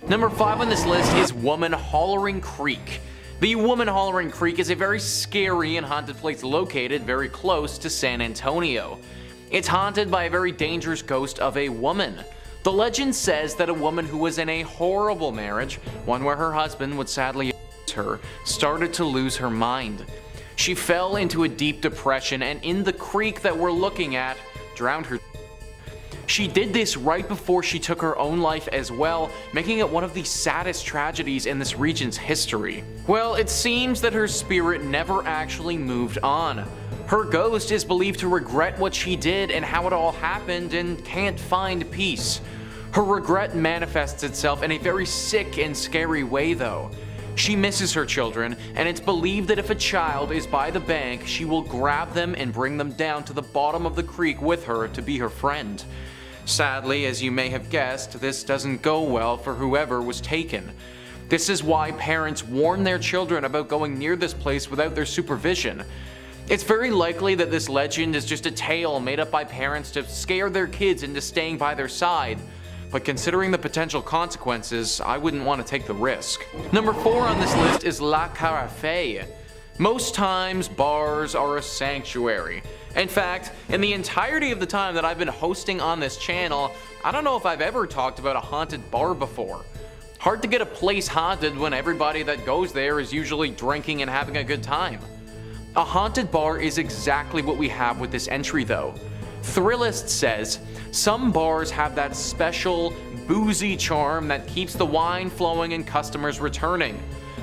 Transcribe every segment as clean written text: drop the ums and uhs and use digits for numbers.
Number 5 on this list is Woman Hollering Creek. The Woman Hollering Creek is a very scary and haunted place located very close to San Antonio. It's haunted by a very dangerous ghost of a woman. The legend says that a woman who was in a horrible marriage, one where her husband would sadly abuse her, started to lose her mind. She fell into a deep depression and in the creek that we're looking at, drowned her. She did this right before she took her own life as well, making it one of the saddest tragedies in this region's history. Well, it seems that her spirit never actually moved on. Her ghost is believed to regret what she did and how it all happened and can't find peace. Her regret manifests itself in a very sick and scary way though. She misses her children, and it's believed that if a child is by the bank, she will grab them and bring them down to the bottom of the creek with her to be her friend. Sadly, as you may have guessed, this doesn't go well for whoever was taken. This is why parents warn their children about going near this place without their supervision. It's very likely that this legend is just a tale made up by parents to scare their kids into staying by their side. But considering the potential consequences, I wouldn't want to take the risk. Number 4 on this list is La Carafe. Most times, bars are a sanctuary. In fact, in the entirety of the time that I've been hosting on this channel, I don't know if I've ever talked about a haunted bar before. Hard to get a place haunted when everybody that goes there is usually drinking and having a good time. A haunted bar is exactly what we have with this entry though. Thrillist says, some bars have that special, boozy charm that keeps the wine flowing and customers returning.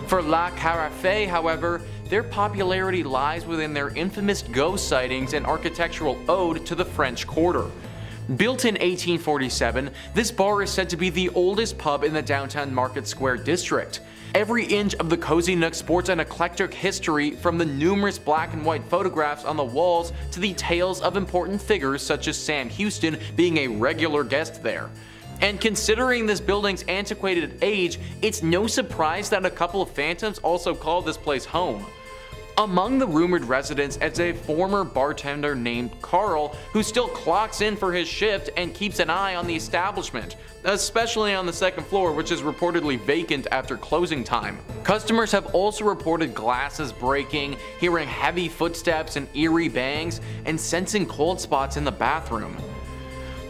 For La Carafe, however, their popularity lies within their infamous ghost sightings and architectural ode to the French Quarter. Built in 1847, this bar is said to be the oldest pub in the downtown Market Square district. Every inch of the cozy nook sports an eclectic history, from the numerous black and white photographs on the walls to the tales of important figures such as Sam Houston being a regular guest there. And considering this building's antiquated age, it's no surprise that a couple of phantoms also call this place home. Among the rumored residents is a former bartender named Carl, who still clocks in for his shift and keeps an eye on the establishment, especially on the second floor, which is reportedly vacant after closing time. Customers have also reported glasses breaking, hearing heavy footsteps and eerie bangs, and sensing cold spots in the bathroom.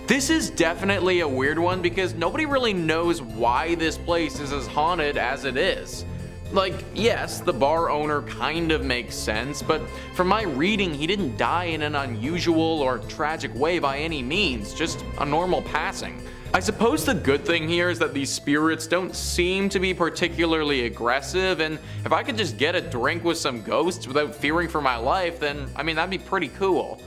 This is definitely a weird one because nobody really knows why this place is as haunted as it is. Like, yes, the bar owner kind of makes sense, but from my reading, he didn't die in an unusual or tragic way by any means, just a normal passing. I suppose the good thing here is that these spirits don't seem to be particularly aggressive, and if I could just get a drink with some ghosts without fearing for my life, then I mean that'd be pretty cool.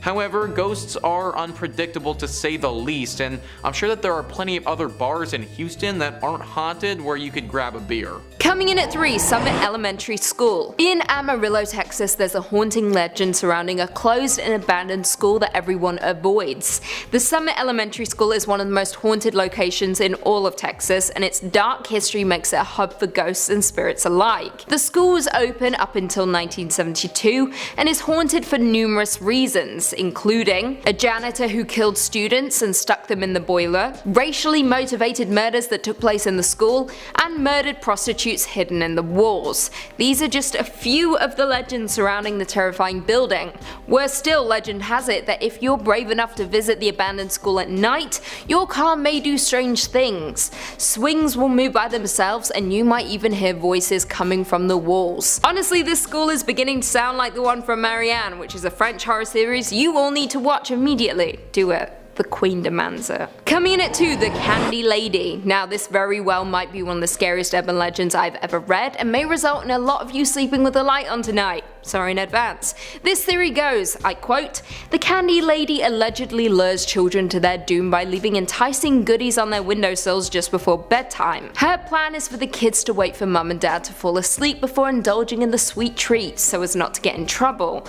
However, ghosts are unpredictable to say the least, and I'm sure that there are plenty of other bars in Houston that aren't haunted where you could grab a beer. Coming in at 3, Summit Elementary School. In Amarillo, Texas, there's a haunting legend surrounding a closed and abandoned school that everyone avoids. The Summit Elementary School is one of the most haunted locations in all of Texas, and its dark history makes it a hub for ghosts and spirits alike. The school was open up until 1972 and is haunted for numerous reasons, including a janitor who killed students and stuck them in the boiler, racially motivated murders that took place in the school, and murdered prostitutes hidden in the walls. These are just a few of the legends surrounding the terrifying building. Worse still, legend has it that if you're brave enough to visit the abandoned school at night, your car may do strange things. Swings will move by themselves and you might even hear voices coming from the walls. Honestly, this school is beginning to sound like the one from Marianne, which is a French horror series you all need to watch immediately. Do it. The Queen demands it. Coming in at 2, the Candy Lady. Now this very well might be one of the scariest urban legends I've ever read and may result in a lot of you sleeping with the light on tonight. Sorry in advance. This theory goes, I quote, "The Candy Lady allegedly lures children to their doom by leaving enticing goodies on their windowsills just before bedtime. Her plan is for the kids to wait for mum and dad to fall asleep before indulging in the sweet treats so as not to get in trouble.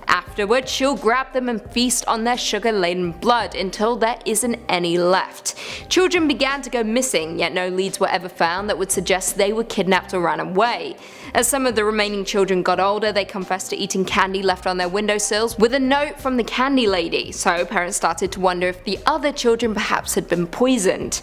Afterwards, she'll grab them and feast on their sugar-laden blood until there isn't any left. Children began to go missing, yet no leads were ever found that would suggest they were kidnapped or ran away. As some of the remaining children got older, they confessed to eating candy left on their windowsills with a note from the Candy Lady, so parents started to wonder if the other children perhaps had been poisoned.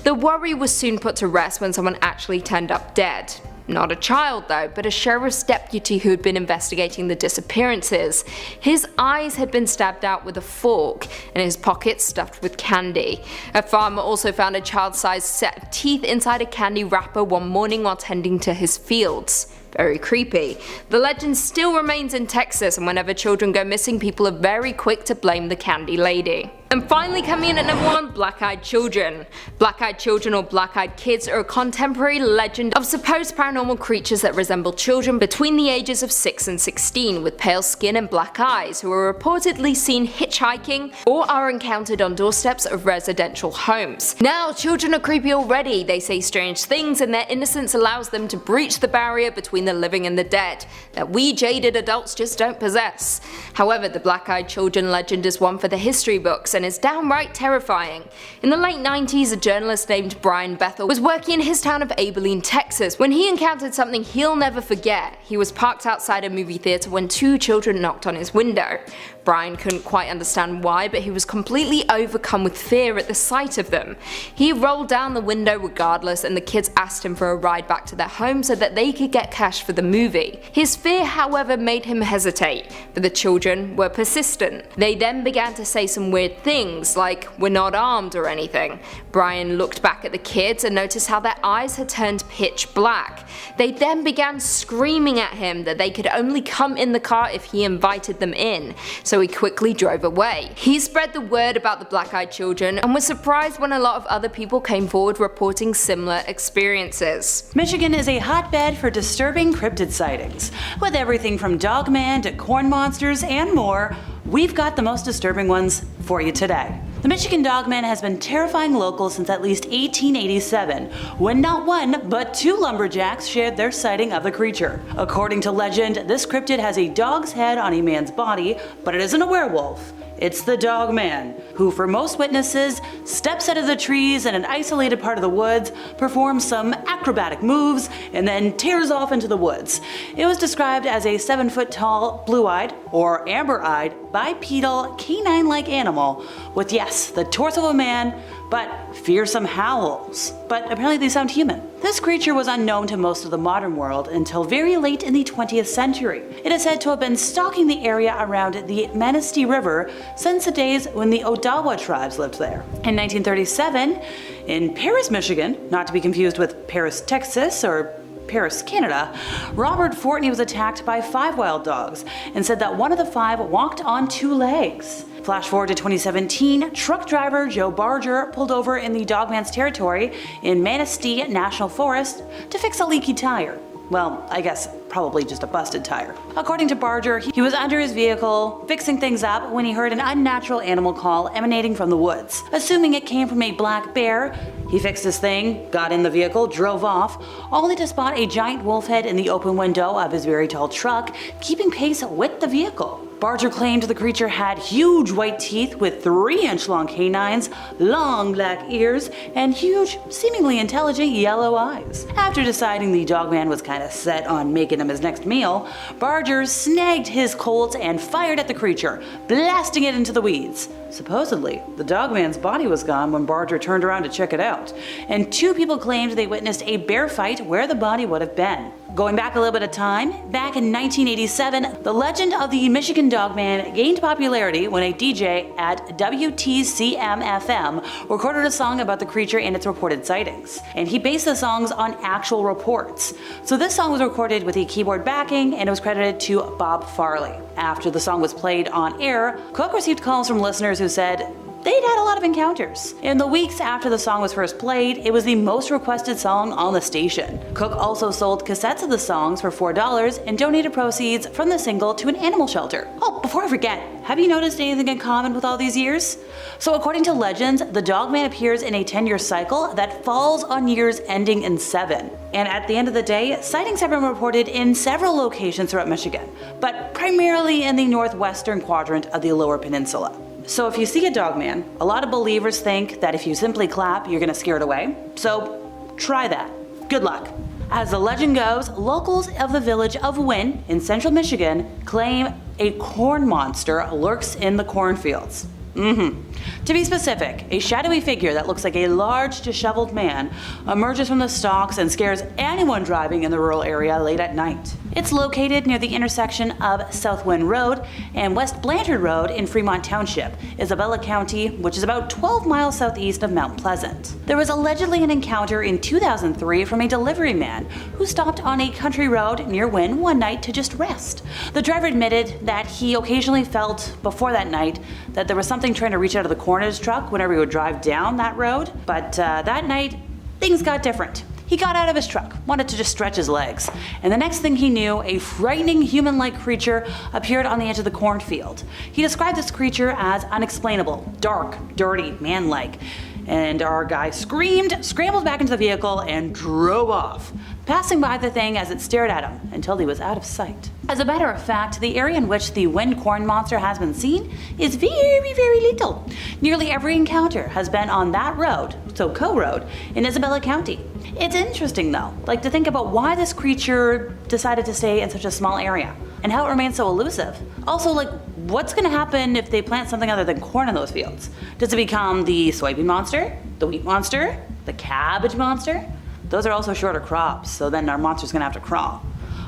The worry was soon put to rest when someone actually turned up dead. Not a child though, but a sheriff's deputy who had been investigating the disappearances. His eyes had been stabbed out with a fork, and his pockets stuffed with candy. A farmer also found a child-sized set of teeth inside a candy wrapper one morning while tending to his fields. Very creepy. The legend still remains in Texas, and whenever children go missing, people are very quick to blame the candy lady. And finally coming in at number 1, black-eyed children. Black-eyed children or black-eyed kids are a contemporary legend of supposed paranormal creatures that resemble children between the ages of 6 and 16 with pale skin and black eyes who are reportedly seen hitchhiking or are encountered on doorsteps of residential homes. Now, children are creepy already. They say strange things and their innocence allows them to breach the barrier between the living and the dead that we jaded adults just don't possess. However, the black-eyed children legend is one for the history books and is downright terrifying. In the late 90s, a journalist named Brian Bethel was working in his town of Abilene, Texas, when he encountered something he'll never forget. He was parked outside a movie theater when 2 children knocked on his window. Brian couldn't quite understand why, but he was completely overcome with fear at the sight of them. He rolled down the window regardless, and the kids asked him for a ride back to their home so that they could get cash for the movie. His fear, however, made him hesitate, but the children were persistent. They then began to say some weird things, like, "We're not armed" or anything. Brian looked back at the kids and noticed how their eyes had turned pitch black. They then began screaming at him that they could only come in the car if he invited them in, so he quickly drove away. He spread the word about the black-eyed children and was surprised when a lot of other people came forward reporting similar experiences. Michigan is a hotbed for disturbing cryptid sightings. With everything from dogman to corn monsters and more, we've got the most disturbing ones for you today. The Michigan dogman has been terrifying locals since at least 1887, when not one, but 2 lumberjacks shared their sighting of the creature. According to legend, this cryptid has a dog's head on a man's body, but it isn't a werewolf. It's the dogman, who for most witnesses steps out of the trees in an isolated part of the woods, performs some acrobatic moves, and then tears off into the woods. It was described as a 7-foot-tall, blue-eyed, or amber-eyed, bipedal, canine-like animal with, yes, the torso of a man, but fearsome howls. But apparently they sound human. This creature was unknown to most of the modern world until very late in the 20th century. It is said to have been stalking the area around the Manistee River since the days when the Odawa tribes lived there. In 1937, in Paris, Michigan, not to be confused with Paris, Texas, or Paris, Canada, Robert Fortney was attacked by 5 wild dogs and said that one of the 5 walked on 2 legs. Flash forward to 2017, truck driver Joe Barger pulled over in the dogman's territory in Manistee National Forest to fix a leaky tire. Well, I guess probably just a busted tire. According to Barger, he was under his vehicle fixing things up when he heard an unnatural animal call emanating from the woods. Assuming it came from a black bear, he fixed his thing, got in the vehicle, drove off, only to spot a giant wolf head in the open window of his very tall truck, keeping pace with the vehicle. Barger claimed the creature had huge white teeth with 3-inch long canines, long black ears, and huge, seemingly intelligent yellow eyes. After deciding the dogman was kinda set on making him his next meal, Barger snagged his Colt and fired at the creature, blasting it into the weeds. Supposedly, the dogman's body was gone when Barger turned around to check it out, and 2 people claimed they witnessed a bear fight where the body would have been. Going back a little bit of time, back in 1987, the legend of the Michigan dogman gained popularity when a DJ at WTCM-FM recorded a song about the creature and its reported sightings. And he based the songs on actual reports. So this song was recorded with a keyboard backing and it was credited to Bob Farley. After the song was played on air, Cook received calls from listeners who said they'd had a lot of encounters. In the weeks after the song was first played, it was the most requested song on the station. Cook also sold cassettes of the songs for $4 and donated proceeds from the single to an animal shelter. Oh, before I forget, have you noticed anything in common with all these years? So according to legends, the dogman appears in a 10-year cycle that falls on years ending in 7. And at the end of the day, sightings have been reported in several locations throughout Michigan, but primarily in the northwestern quadrant of the Lower Peninsula. So if you see a dogman, a lot of believers think that if you simply clap, you're gonna scare it away. So try that. Good luck. As the legend goes, locals of the village of Wynn in central Michigan claim a corn monster lurks in the cornfields. To be specific, a shadowy figure that looks like a large, disheveled man emerges from the stalks and scares anyone driving in the rural area late at night. It's located near the intersection of Southwind Road and West Blanchard Road in Fremont Township, Isabella County, which is about 12 miles southeast of Mount Pleasant. There was allegedly an encounter in 2003 from a delivery man who stopped on a country road near Wynn one night to just rest. The driver admitted that he occasionally felt before that night that there was something trying to reach out of the corner of his truck whenever he would drive down that road, but that night, things got different. He got out of his truck, wanted to just stretch his legs, and the next thing he knew, a frightening human-like creature appeared on the edge of the cornfield. He described this creature as unexplainable, dark, dirty, man-like, and our guy screamed, scrambled back into the vehicle, and drove off, passing by the thing as it stared at him until he was out of sight. As a matter of fact, the area in which the wind corn monster has been seen is very, very little. Nearly every encounter has been on that road, so Co Road, in Isabella County. It's interesting though, like to think about why this creature decided to stay in such a small area, and how it remains so elusive. Also, like, what's gonna happen if they plant something other than corn in those fields? Does it become the soybean monster, the wheat monster, the cabbage monster? Those are also shorter crops, so then our monster's gonna have to crawl.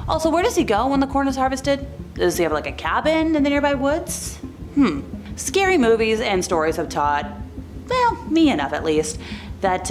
Also, where does he go when the corn is harvested? Does he have like a cabin in the nearby woods? Scary movies and stories have taught, well, me enough at least, that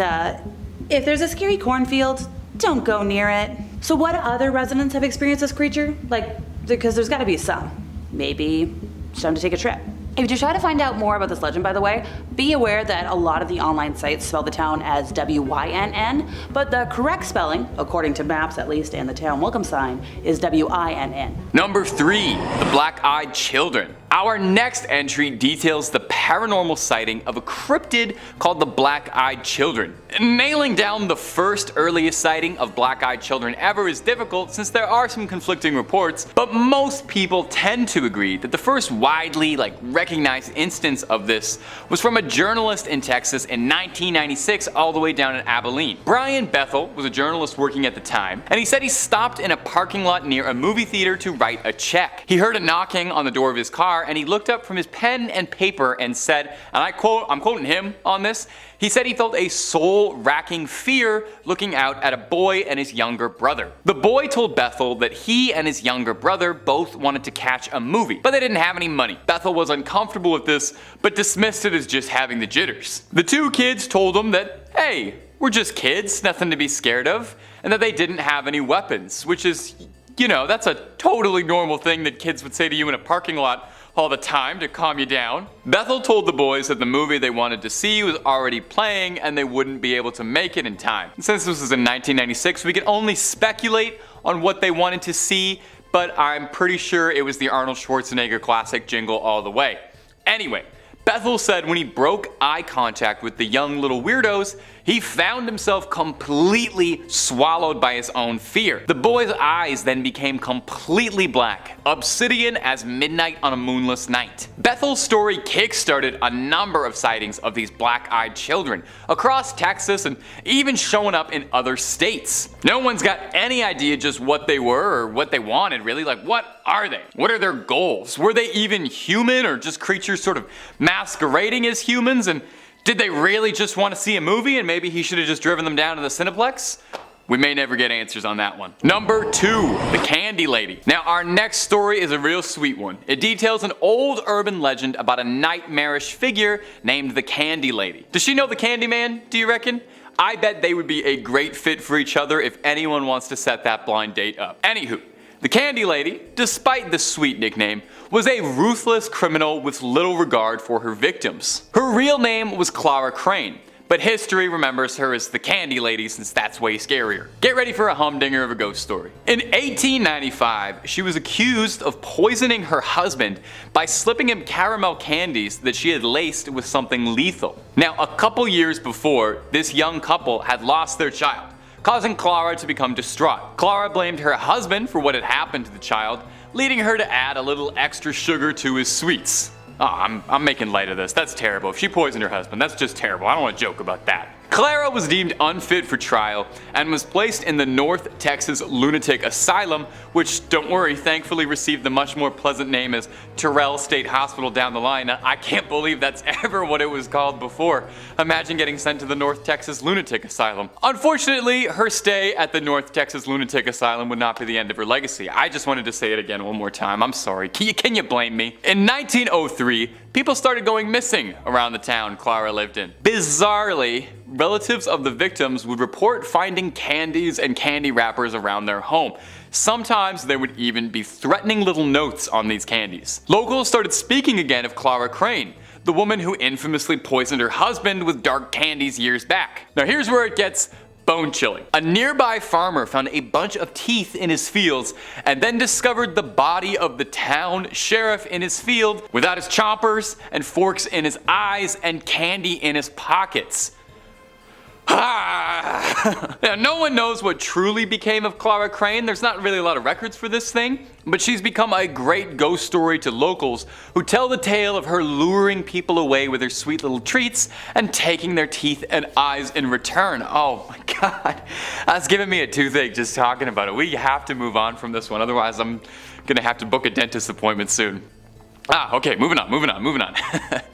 if there's a scary cornfield, don't go near it. So what other residents have experienced this creature? Like, because there's gotta be some. Maybe it's time to take a trip. If you try to find out more about this legend, by the way, be aware that a lot of the online sites spell the town as W-Y-N-N, but the correct spelling, according to maps at least and the town welcome sign, is W-I-N-N. Number 3. The Black-Eyed Children. Our next entry details the paranormal sighting of a cryptid called the Black-Eyed Children. Nailing down the first earliest sighting of Black-Eyed Children ever is difficult since there are some conflicting reports, but most people tend to agree that the first widely recognized instance of this was from a journalist in Texas in 1996 all the way down in Abilene. Brian Bethel was a journalist working at the time, and he said he stopped in a parking lot near a movie theater to write a check. He heard a knocking on the door of his car, and he looked up from his pen and paper and said, and I'm quoting him on this, he said he felt a soul-racking fear looking out at a boy and his younger brother. The boy told Bethel that he and his younger brother both wanted to catch a movie, but they didn't have any money. Bethel was uncomfortable with this, but dismissed it as just having the jitters. The two kids told him that, hey, we're just kids, nothing to be scared of, and that they didn't have any weapons, which is, you know, that's a totally normal thing that kids would say to you in a parking lot all the time to calm you down. Bethel told the boys that the movie they wanted to see was already playing and they wouldn't be able to make it in time. Since this was in 1996, we can only speculate on what they wanted to see, but I'm pretty sure it was the Arnold Schwarzenegger classic Jingle All the Way. Anyway, Bethel said when he broke eye contact with the young little weirdos, he found himself completely swallowed by his own fear. The boy's eyes then became completely black, obsidian as midnight on a moonless night. Bethel's story kickstarted a number of sightings of these black-eyed children across Texas and even showing up in other states. No one's got any idea just what they were or what they wanted really. Like, what are they? What are their goals? Were they even human or just creatures sort of masquerading as humans? And did they really just want to see a movie and maybe he should have just driven them down to the Cineplex? We may never get answers on that one. Number 2, the Candy Lady. Now our next story is a real sweet one. It details an old urban legend about a nightmarish figure named the Candy Lady. Does she know the Candy Man, do you reckon? I bet they would be a great fit for each other if anyone wants to set that blind date up. Anywho, the Candy Lady, despite the sweet nickname, was a ruthless criminal with little regard for her victims. Her real name was Clara Crane, but history remembers her as the Candy Lady since that's way scarier. Get ready for a humdinger of a ghost story. In 1895, she was accused of poisoning her husband by slipping him caramel candies that she had laced with something lethal. Now, a couple years before, this young couple had lost their child, causing Clara to become distraught. Clara blamed her husband for what had happened to the child, leading her to add a little extra sugar to his sweets. Oh, I'm making light of this. That's terrible. If she poisoned her husband, that's just terrible. I don't want to joke about that. Clara was deemed unfit for trial and was placed in the North Texas Lunatic Asylum, which, don't worry, thankfully received the much more pleasant name as Terrell State Hospital down the line. I can't believe that's ever what it was called before. Imagine getting sent to the North Texas Lunatic Asylum. Unfortunately, her stay at the North Texas Lunatic Asylum would not be the end of her legacy. I just wanted to say it again one more time. I'm sorry. Can you blame me? In 1903, people started going missing around the town Clara lived in. Bizarrely, relatives of the victims would report finding candies and candy wrappers around their home. Sometimes there would even be threatening little notes on these candies. Locals started speaking again of Clara Crane, the woman who infamously poisoned her husband with dark candies years back. Now here's where it gets bone-chilling. A nearby farmer found a bunch of teeth in his fields and then discovered the body of the town sheriff in his field without his choppers and forks in his eyes and candy in his pockets. Now, no one knows what truly became of Clara Crane. There's not really a lot of records for this thing, but she's become a great ghost story to locals who tell the tale of her luring people away with her sweet little treats and taking their teeth and eyes in return. Oh my god, that's giving me a toothache just talking about it. We have to move on from this one, otherwise I'm gonna have to book a dentist appointment soon. Okay, moving on.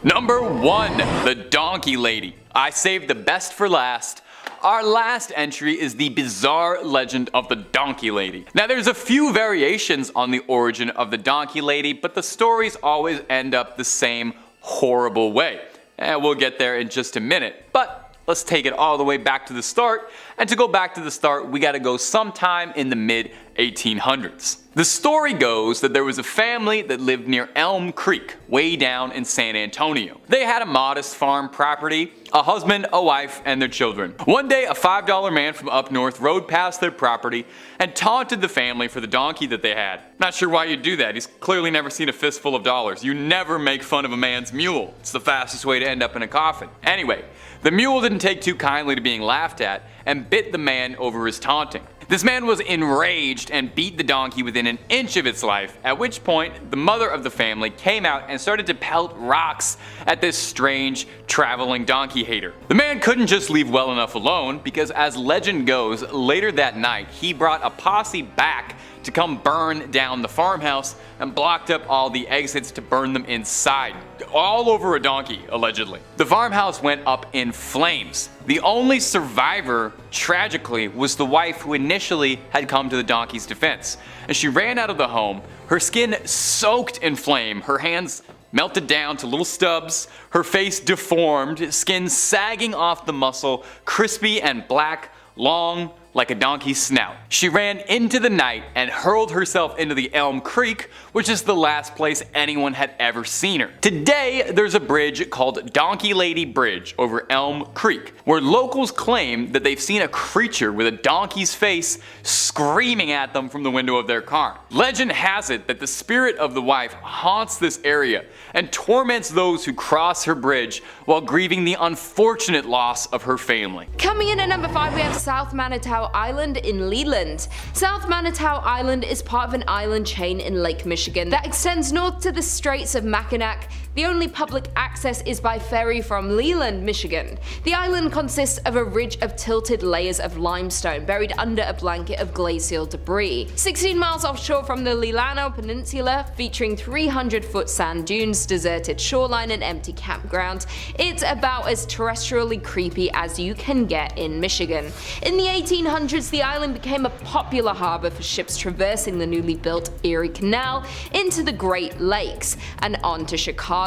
Number 1, the Donkey Lady. I saved the best for last. Our last entry is the bizarre legend of the Donkey Lady. Now there's a few variations on the origin of the Donkey Lady, but the stories always end up the same horrible way. And we'll get there in just a minute. But let's take it all the way back to the start. And to go back to the start, we gotta go sometime in the mid-1800s. The story goes that there was a family that lived near Elm Creek, way down in San Antonio. They had a modest farm property, a husband, a wife, and their children. One day, a $5 man from up north rode past their property and taunted the family for the donkey that they had. Not sure why you'd do that. He's clearly never seen a fistful of dollars. You never make fun of a man's mule. It's the fastest way to end up in a coffin. Anyway, the mule didn't take too kindly to being laughed at and bit the man over his taunting. This man was enraged and beat the donkey within an inch of its life, at which point the mother of the family came out and started to pelt rocks at this strange traveling donkey hater. The man couldn't just leave well enough alone, because as legend goes, later that night he brought a posse back to come burn down the farmhouse and blocked up all the exits to burn them inside, all over a donkey, allegedly. The farmhouse went up in flames. The only survivor, tragically, was the wife who initially had come to the donkey's defense. As she ran out of the home, her skin soaked in flame, her hands melted down to little stubs, her face deformed, skin sagging off the muscle, crispy and black, long, like a donkey's snout. She ran into the night and hurled herself into the Elm Creek, which is the last place anyone had ever seen her. Today, there's a bridge called Donkey Lady Bridge over Elm Creek, where locals claim that they've seen a creature with a donkey's face screaming at them from the window of their car. Legend has it that the spirit of the wife haunts this area and torments those who cross her bridge while grieving the unfortunate loss of her family. Coming in at number 5, we have South Manitou Island in Leland. South Manitou Island is part of an island chain in Lake Michigan that extends north to the Straits of Mackinac. The only public access is by ferry from Leland, Michigan. The island consists of a ridge of tilted layers of limestone buried under a blanket of glacial debris. 16 miles offshore from the Lilano Peninsula, featuring 300-foot sand dunes, deserted shoreline, and empty campgrounds, it's about as terrestrially creepy as you can get in Michigan. In the 1800s, the island became a popular harbor for ships traversing the newly built Erie Canal into the Great Lakes and on to Chicago.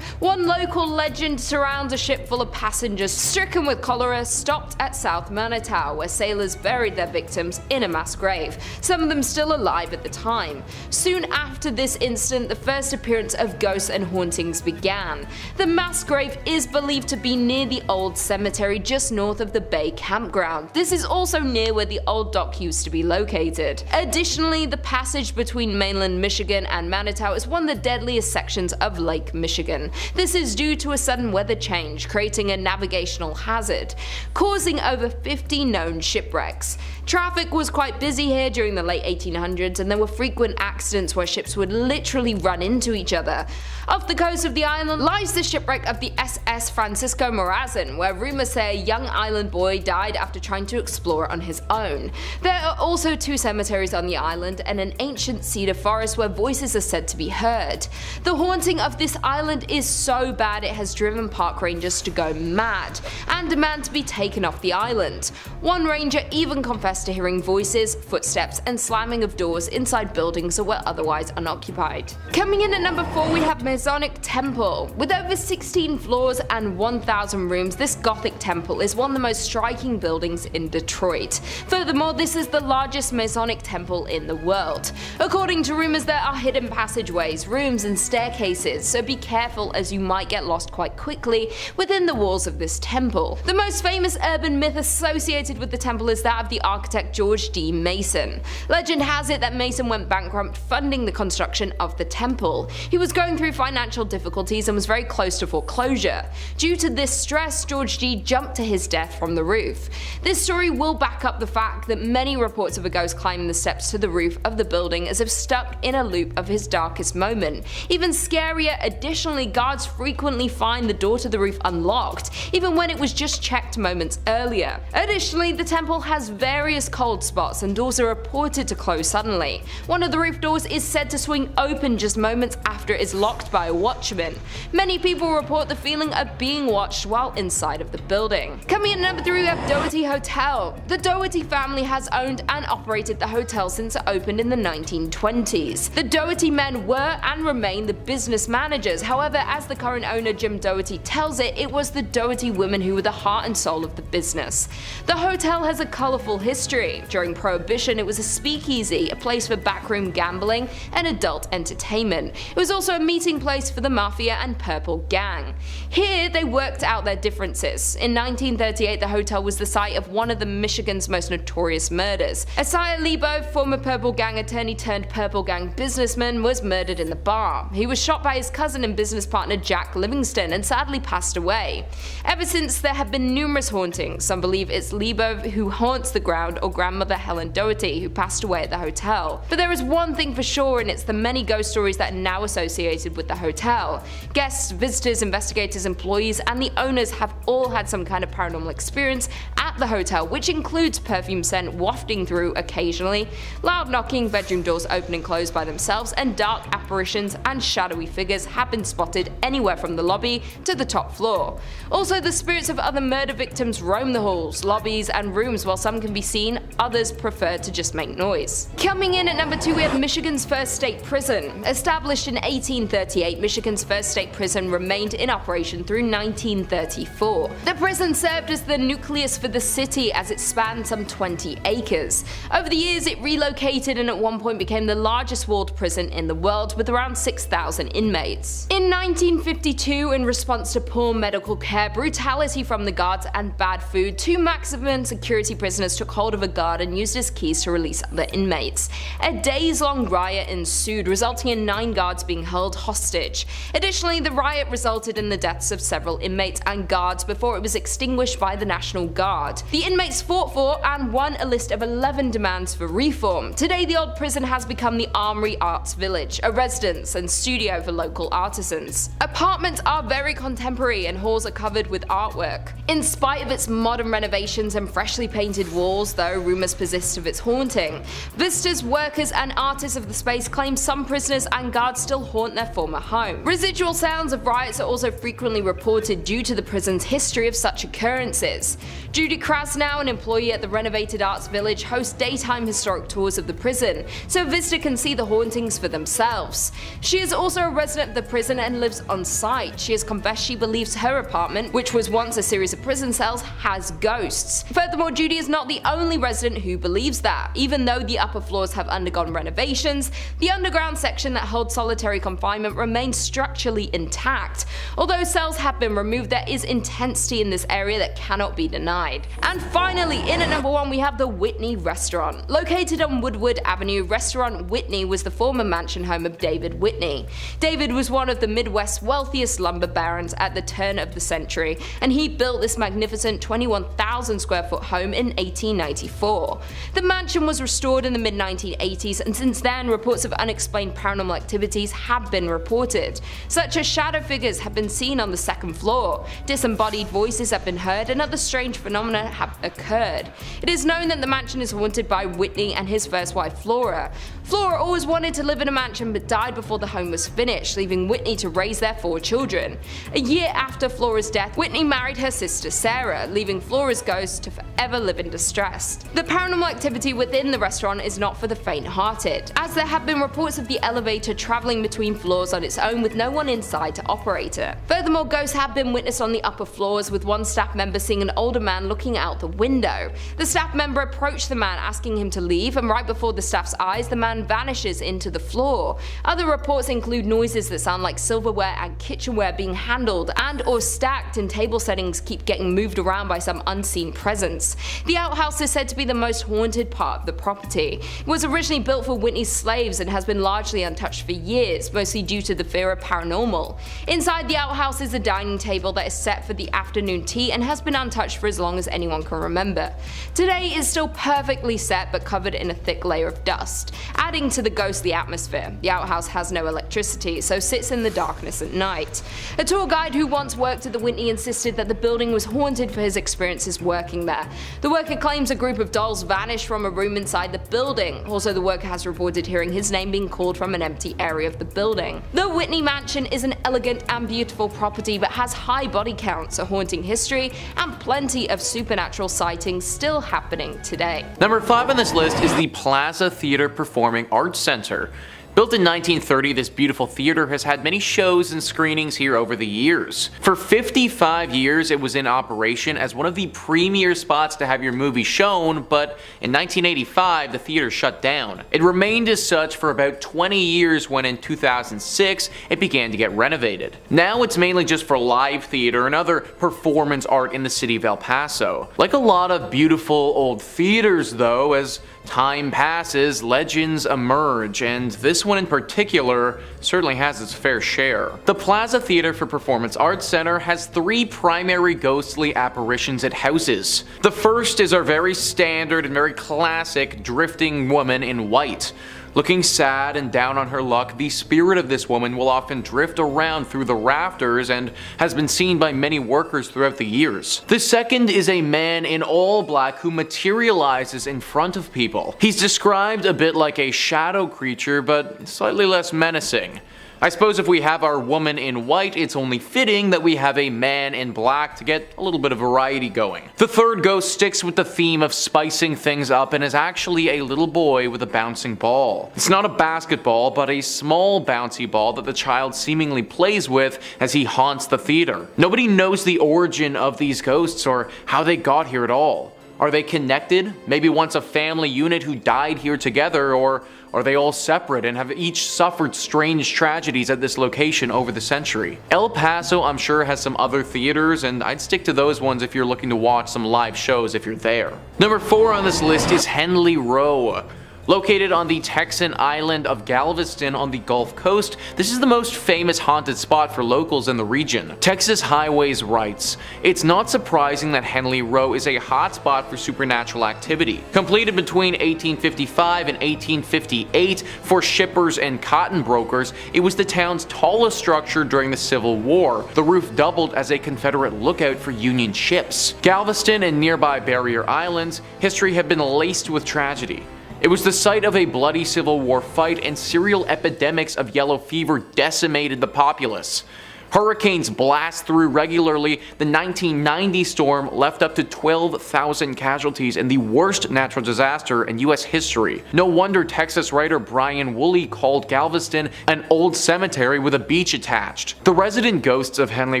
One local legend surrounds a ship full of passengers stricken with cholera stopped at South Manitou, where sailors buried their victims in a mass grave, some of them still alive at the time. Soon after this incident, the first appearance of ghosts and hauntings began. The mass grave is believed to be near the old cemetery just north of the Bay campground. This is also near where the old dock used to be located. Additionally, the passage between mainland Michigan and Manitou is one of the deadliest sections of Lake Michigan. This is due to a sudden weather change, creating a navigational hazard, causing over 50 known shipwrecks. Traffic was quite busy here during the late 1800s, and there were frequent accidents where ships would literally run into each other. Off the coast of the island lies the shipwreck of the SS Francisco Morazan, where rumors say a young island boy died after trying to explore on his own. There are also 2 cemeteries on the island and an ancient cedar forest where voices are said to be heard. The haunting of this island is so bad it has driven park rangers to go mad and demand to be taken off the island. One ranger even confessed to hearing voices, footsteps, and slamming of doors inside buildings that were otherwise unoccupied. Coming in at number 4, we have Masonic Temple. With over 16 floors and 1,000 rooms, this Gothic temple is one of the most striking buildings in Detroit. Furthermore, this is the largest Masonic temple in the world. According to rumors, there are hidden passageways, rooms, and staircases, so be careful as you might get lost quite quickly within the walls of this temple. The most famous urban myth associated with the temple is that of the architect George D. Mason. Legend has it that Mason went bankrupt funding the construction of the temple. He was going through financial difficulties and was very close to foreclosure. Due to this stress, George D. jumped to his death from the roof. This story will back up the fact that many reports of a ghost climbing the steps to the roof of the building as if stuck in a loop of his darkest moment. Even scarier, additionally, guards frequently find the door to the roof unlocked, even when it was just checked moments earlier. Additionally, the temple has various cold spots and doors are reported to close suddenly. One of the roof doors is said to swing open just moments after it is locked by a watchman. Many people report the feeling of being watched while inside of the building. Coming in at number 3, we have Doherty Hotel. The Doherty family has owned and operated the hotel since it opened in the 1920s. The Doherty men were and remain the business managers. However, as the current owner Jim Doherty tells it, it was the Doherty women who were the heart and soul of the business. The hotel has a colourful history. During Prohibition, it was a speakeasy, a place for backroom gambling and adult entertainment. It was also a meeting place for the Mafia and Purple Gang. Here, they worked out their differences. In 1938, the hotel was the site of one of Michigan's most notorious murders. Isaiah Lebo, former Purple Gang attorney turned Purple Gang businessman, was murdered in the bar. He was shot by his cousin and business partner Jack Livingston and sadly passed away. Ever since, there have been numerous hauntings. Some believe it's Lebo who haunts the ground or grandmother Helen Doherty who passed away at the hotel. But there is one thing for sure, and it's the many ghost stories that are now associated with the hotel. Guests, visitors, investigators, employees, and the owners have all had some kind of paranormal experience at the hotel, which includes perfume scent wafting through occasionally, loud knocking, bedroom doors open and close by themselves, and dark apparitions and shadowy figures have been spotted anywhere from the lobby to the top floor. Also, the spirits of other murder victims roam the halls, lobbies, and rooms. While some can be seen, others prefer to just make noise. Coming in at number 2, we have Michigan's first state prison. Established in 1838, Michigan's first state prison remained in operation through 1934. The prison served as the nucleus for the city as it spanned some 20 acres. Over the years, it relocated and at one point became the largest walled prison in the world with around 6,000 inmates. In 1952, in response to poor medical care, brutality from the guards, and bad food, 2 maximum security prisoners took hold of a guard and used his keys to release other inmates. A days-long riot ensued, resulting in 9 guards being held hostage. Additionally, the riot resulted in the deaths of several inmates and guards before it was extinguished by the National Guard. The inmates fought for and won a list of 11 demands for reform. Today, the old prison has become the Armory Arts Village, a residence and studio for local artisans. Apartments are very contemporary and halls are covered with artwork. In spite of its modern renovations and freshly painted walls, though, rumors persist of its haunting. Visitors, workers, and artists of the space claim some prisoners and guards still haunt their former home. Residual sounds of riots are also frequently reported due to the prison's history of such occurrences. Judy Krasnow, an employee at the renovated Arts Village, hosts daytime historic tours of the prison, so a visitor can see the hauntings for themselves. She is also a resident of the prison and lives on site. She has confessed she believes her apartment, which was once a series of prison cells, has ghosts. Furthermore, Judy is not the only resident who believes that. Even though the upper floors have undergone renovations, the underground section that holds solitary confinement remains structurally intact. Although cells have been removed, there is intensity in this area that cannot be denied. And finally, in at number 1, we have the Whitney Restaurant. Located on Woodward Avenue, Restaurant Whitney was the former mansion home of David Whitney. David was one of the Midwest's wealthiest lumber barons at the turn of the century, and he built this magnificent 21,000 square foot home in 1893. 1984. The mansion was restored in the mid-1980s, and since then reports of unexplained paranormal activities have been reported, such as shadow figures have been seen on the second floor, disembodied voices have been heard, and other strange phenomena have occurred. It is known that the mansion is haunted by Whitney and his first wife Flora. Flora always wanted to live in a mansion but died before the home was finished, leaving Whitney to raise their 4 children. A year after Flora's death, Whitney married her sister Sarah, leaving Flora's ghost to forever live in distress. The paranormal activity within the restaurant is not for the faint-hearted, as there have been reports of the elevator traveling between floors on its own with no one inside to operate it. Furthermore, ghosts have been witnessed on the upper floors, with one staff member seeing an older man looking out the window. The staff member approached the man asking him to leave, and right before the staff's eyes, the man vanishes into the floor. Other reports include noises that sound like silverware and kitchenware being handled and or stacked in table settings keep getting moved around by some unseen presence. The outhouse is said to be the most haunted part of the property. It was originally built for Whitney's slaves and has been largely untouched for years, mostly due to the fear of paranormal. Inside the outhouse is a dining table that is set for the afternoon tea and has been untouched for as long as anyone can remember. Today is still perfectly set but covered in a thick layer of dust, adding to the ghostly atmosphere. The outhouse has no electricity, so sits in the darkness at night. A tour guide who once worked at the Whitney insisted that the building was haunted for his experiences working there. The worker claims a group of dolls vanished from a room inside the building. Also, the worker has reported hearing his name being called from an empty area of the building. The Whitney Mansion is an elegant and beautiful property but has high body counts, a haunting history, and plenty of supernatural sightings still happening today. Number 5 on this list is the Plaza Theater Performing Arts Center. Built in 1930, this beautiful theater has had many shows and screenings here over the years. For 55 years, it was in operation as one of the premier spots to have your movie shown, but in 1985, the theater shut down. It remained as such for about 20 years when in 2006, it began to get renovated. Now it's mainly just for live theater and other performance art in the city of El Paso. Like a lot of beautiful old theaters though, as time passes, legends emerge, and this one in particular certainly has its fair share. The Plaza Theater for Performance Arts Center has 3 primary ghostly apparitions it houses. The first is our very standard and very classic drifting woman in white. Looking sad and down on her luck, the spirit of this woman will often drift around through the rafters and has been seen by many workers throughout the years. The second is a man in all black who materializes in front of people. He's described a bit like a shadow creature, but slightly less menacing. I suppose if we have our woman in white, it's only fitting that we have a man in black to get a little bit of variety going. The third ghost sticks with the theme of spicing things up and is actually a little boy with a bouncing ball. It's not a basketball, but a small bouncy ball that the child seemingly plays with as he haunts the theater. Nobody knows the origin of these ghosts or how they got here at all. Are they connected? Maybe once a family unit who died here together, or are they all separate and have each suffered strange tragedies at this location over the century? El Paso, I'm sure, has some other theaters, and I'd stick to those ones if you're looking to watch some live shows if you're there. Number 4 on this list is Henley Row. Located on the Texan island of Galveston on the Gulf Coast, this is the most famous haunted spot for locals in the region. Texas Highways writes, "It's not surprising that Henley Row is a hotspot for supernatural activity. Completed between 1855 and 1858 for shippers and cotton brokers, it was the town's tallest structure during the Civil War. The roof doubled as a Confederate lookout for Union ships. Galveston and nearby barrier islands, history had been laced with tragedy. It was the site of a bloody Civil War fight, and serial epidemics of yellow fever decimated the populace. Hurricanes blast through regularly. The 1990 storm left up to 12,000 casualties in the worst natural disaster in US history. No wonder Texas writer Brian Woolley called Galveston an old cemetery with a beach attached. The resident ghosts of Henley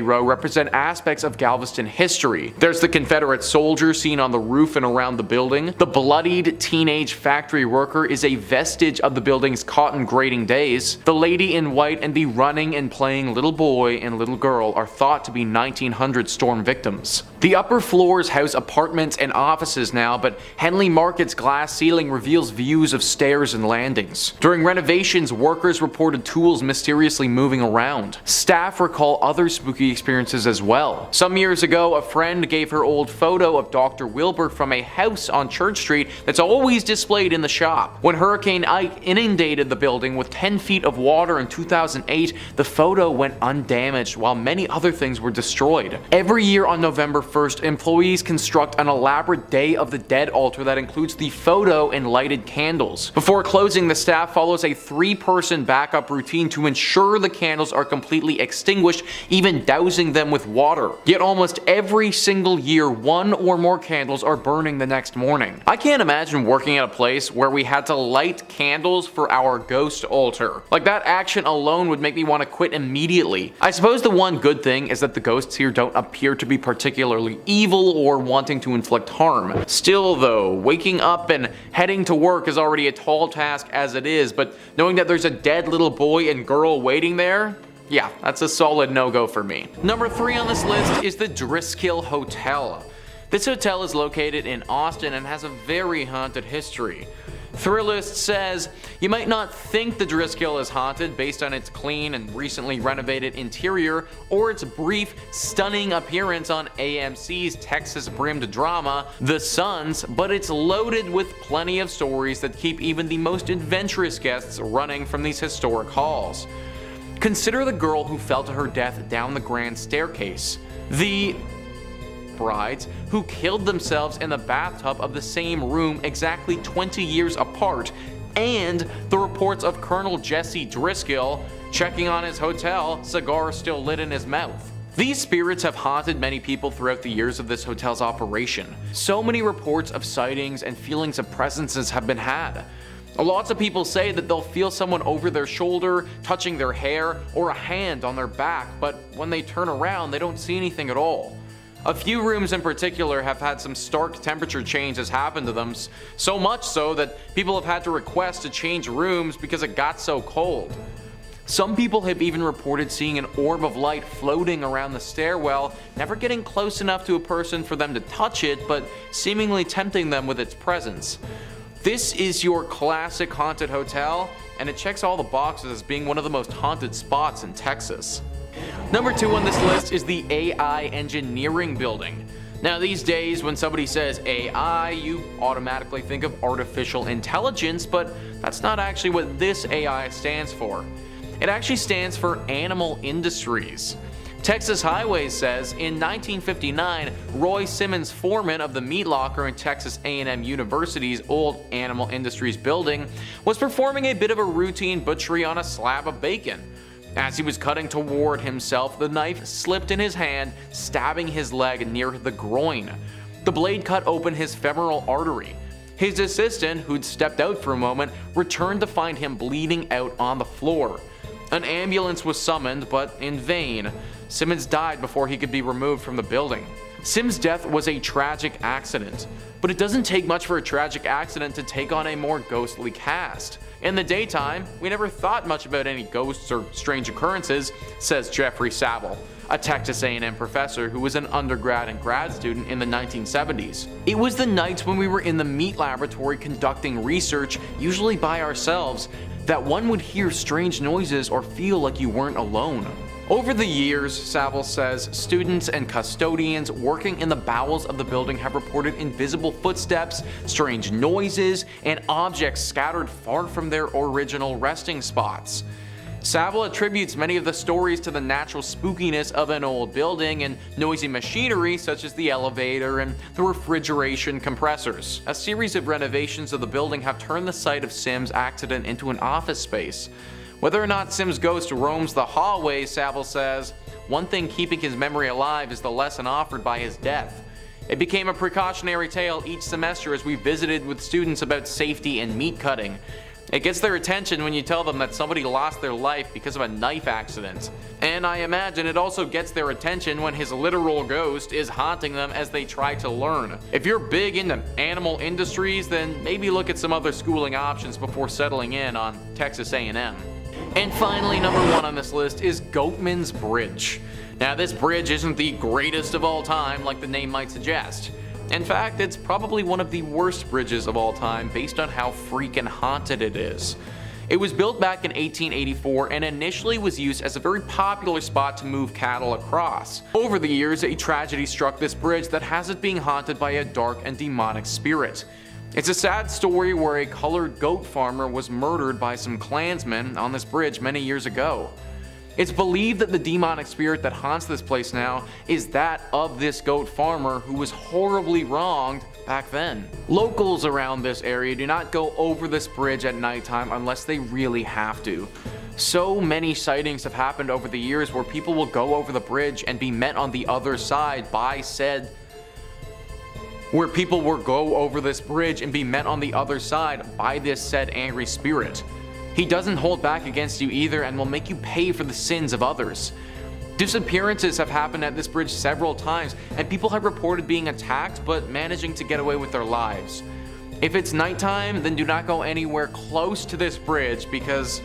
Row represent aspects of Galveston history. There's the Confederate soldier seen on the roof and around the building. The bloodied teenage factory worker is a vestige of the building's cotton grading days. The lady in white and the running and playing little boy and little girl are thought to be 1900 storm victims. The upper floors house apartments and offices now, but Henley Market's glass ceiling reveals views of stairs and landings. During renovations, workers reported tools mysteriously moving around. Staff recall other spooky experiences as well. Some years ago, a friend gave her old photo of Dr. Wilbur from a house on Church Street that's always displayed in the shop. When Hurricane Ike inundated the building with 10 feet of water in 2008, the photo went undamaged while many other things were destroyed. Every year on November 1st, employees construct an elaborate Day of the Dead altar that includes the photo and lighted candles. Before closing, the staff follows a 3-person backup routine to ensure the candles are completely extinguished, even dousing them with water. Yet almost every single year, 1 or more candles are burning the next morning. I can't imagine working at a place where we had to light candles for our ghost altar. Like, that action alone would make me want to quit immediately. I suppose the one good thing is that the ghosts here don't appear to be particularly evil or wanting to inflict harm. Still though, waking up and heading to work is already a tall task as it is, but knowing that there's a dead little boy and girl waiting there, yeah, that's a solid no-go for me. Number 3 on this list is the Driskill Hotel. This hotel is located in Austin and has a very haunted history. Thrillist says, you might not think the Driskill is haunted based on its clean and recently renovated interior or its brief, stunning appearance on AMC's Texas-brimmed drama, The Sons, but it's loaded with plenty of stories that keep even the most adventurous guests running from these historic halls. Consider the girl who fell to her death down the grand staircase. The brides who killed themselves in the bathtub of the same room exactly 20 years apart, and the reports of Colonel Jesse Driskill checking on his hotel, cigar still lit in his mouth. These spirits have haunted many people throughout the years of this hotel's operation. So many reports of sightings and feelings of presences have been had. Lots of people say that they'll feel someone over their shoulder, touching their hair, or a hand on their back, but when they turn around, they don't see anything at all. A few rooms in particular have had some stark temperature changes happen to them, so much so that people have had to request to change rooms because it got so cold. Some people have even reported seeing an orb of light floating around the stairwell, never getting close enough to a person for them to touch it, but seemingly tempting them with its presence. This is your classic haunted hotel, and it checks all the boxes as being one of the most haunted spots in Texas. Number 2 on this list is the AI Engineering Building. Now, these days when somebody says AI, you automatically think of artificial intelligence, but that's not actually what this AI stands for. It actually stands for Animal Industries. Texas Highways says, in 1959, Roy Simmons, foreman of the meat locker in Texas A&M University's old Animal Industries building, was performing a bit of a routine butchery on a slab of bacon. As he was cutting toward himself, the knife slipped in his hand, stabbing his leg near the groin. The blade cut open his femoral artery. His assistant, who'd stepped out for a moment, returned to find him bleeding out on the floor. An ambulance was summoned, but in vain. Simmons died before he could be removed from the building. Sims' death was a tragic accident, but it doesn't take much for a tragic accident to take on a more ghostly cast. In the daytime, we never thought much about any ghosts or strange occurrences, says Jeffrey Saville, a Texas A&M professor who was an undergrad and grad student in the 1970s. It was the nights when we were in the meat laboratory conducting research, usually by ourselves, that one would hear strange noises or feel like you weren't alone. Over the years, Saville says, students and custodians working in the bowels of the building have reported invisible footsteps, strange noises, and objects scattered far from their original resting spots. Saville attributes many of the stories to the natural spookiness of an old building and noisy machinery such as the elevator and the refrigeration compressors. A series of renovations of the building have turned the site of Sims' accident into an office space. Whether or not Sims' ghost roams the hallways, Saville says, one thing keeping his memory alive is the lesson offered by his death. It became a precautionary tale each semester as we visited with students about safety and meat cutting. It gets their attention when you tell them that somebody lost their life because of a knife accident. And I imagine it also gets their attention when his literal ghost is haunting them as they try to learn. If you're big into animal industries, then maybe look at some other schooling options before settling in on Texas A&M. And finally, number 1 on this list is Goatman's Bridge. Now, this bridge isn't the greatest of all time like the name might suggest. In fact, it's probably one of the worst bridges of all time based on how freaking haunted it is. It was built back in 1884 and initially was used as a very popular spot to move cattle across. Over the years, a tragedy struck this bridge that has it being haunted by a dark and demonic spirit. It's a sad story where a colored goat farmer was murdered by some Klansmen on this bridge many years ago. It's believed that the demonic spirit that haunts this place now is that of this goat farmer who was horribly wronged back then. Locals around this area do not go over this bridge at nighttime unless they really have to. So many sightings have happened over the years where people will go over the bridge and be met on the other side by said angry spirit. He doesn't hold back against you either and will make you pay for the sins of others. Disappearances have happened at this bridge several times, and people have reported being attacked but managing to get away with their lives. If it's nighttime, then do not go anywhere close to this bridge because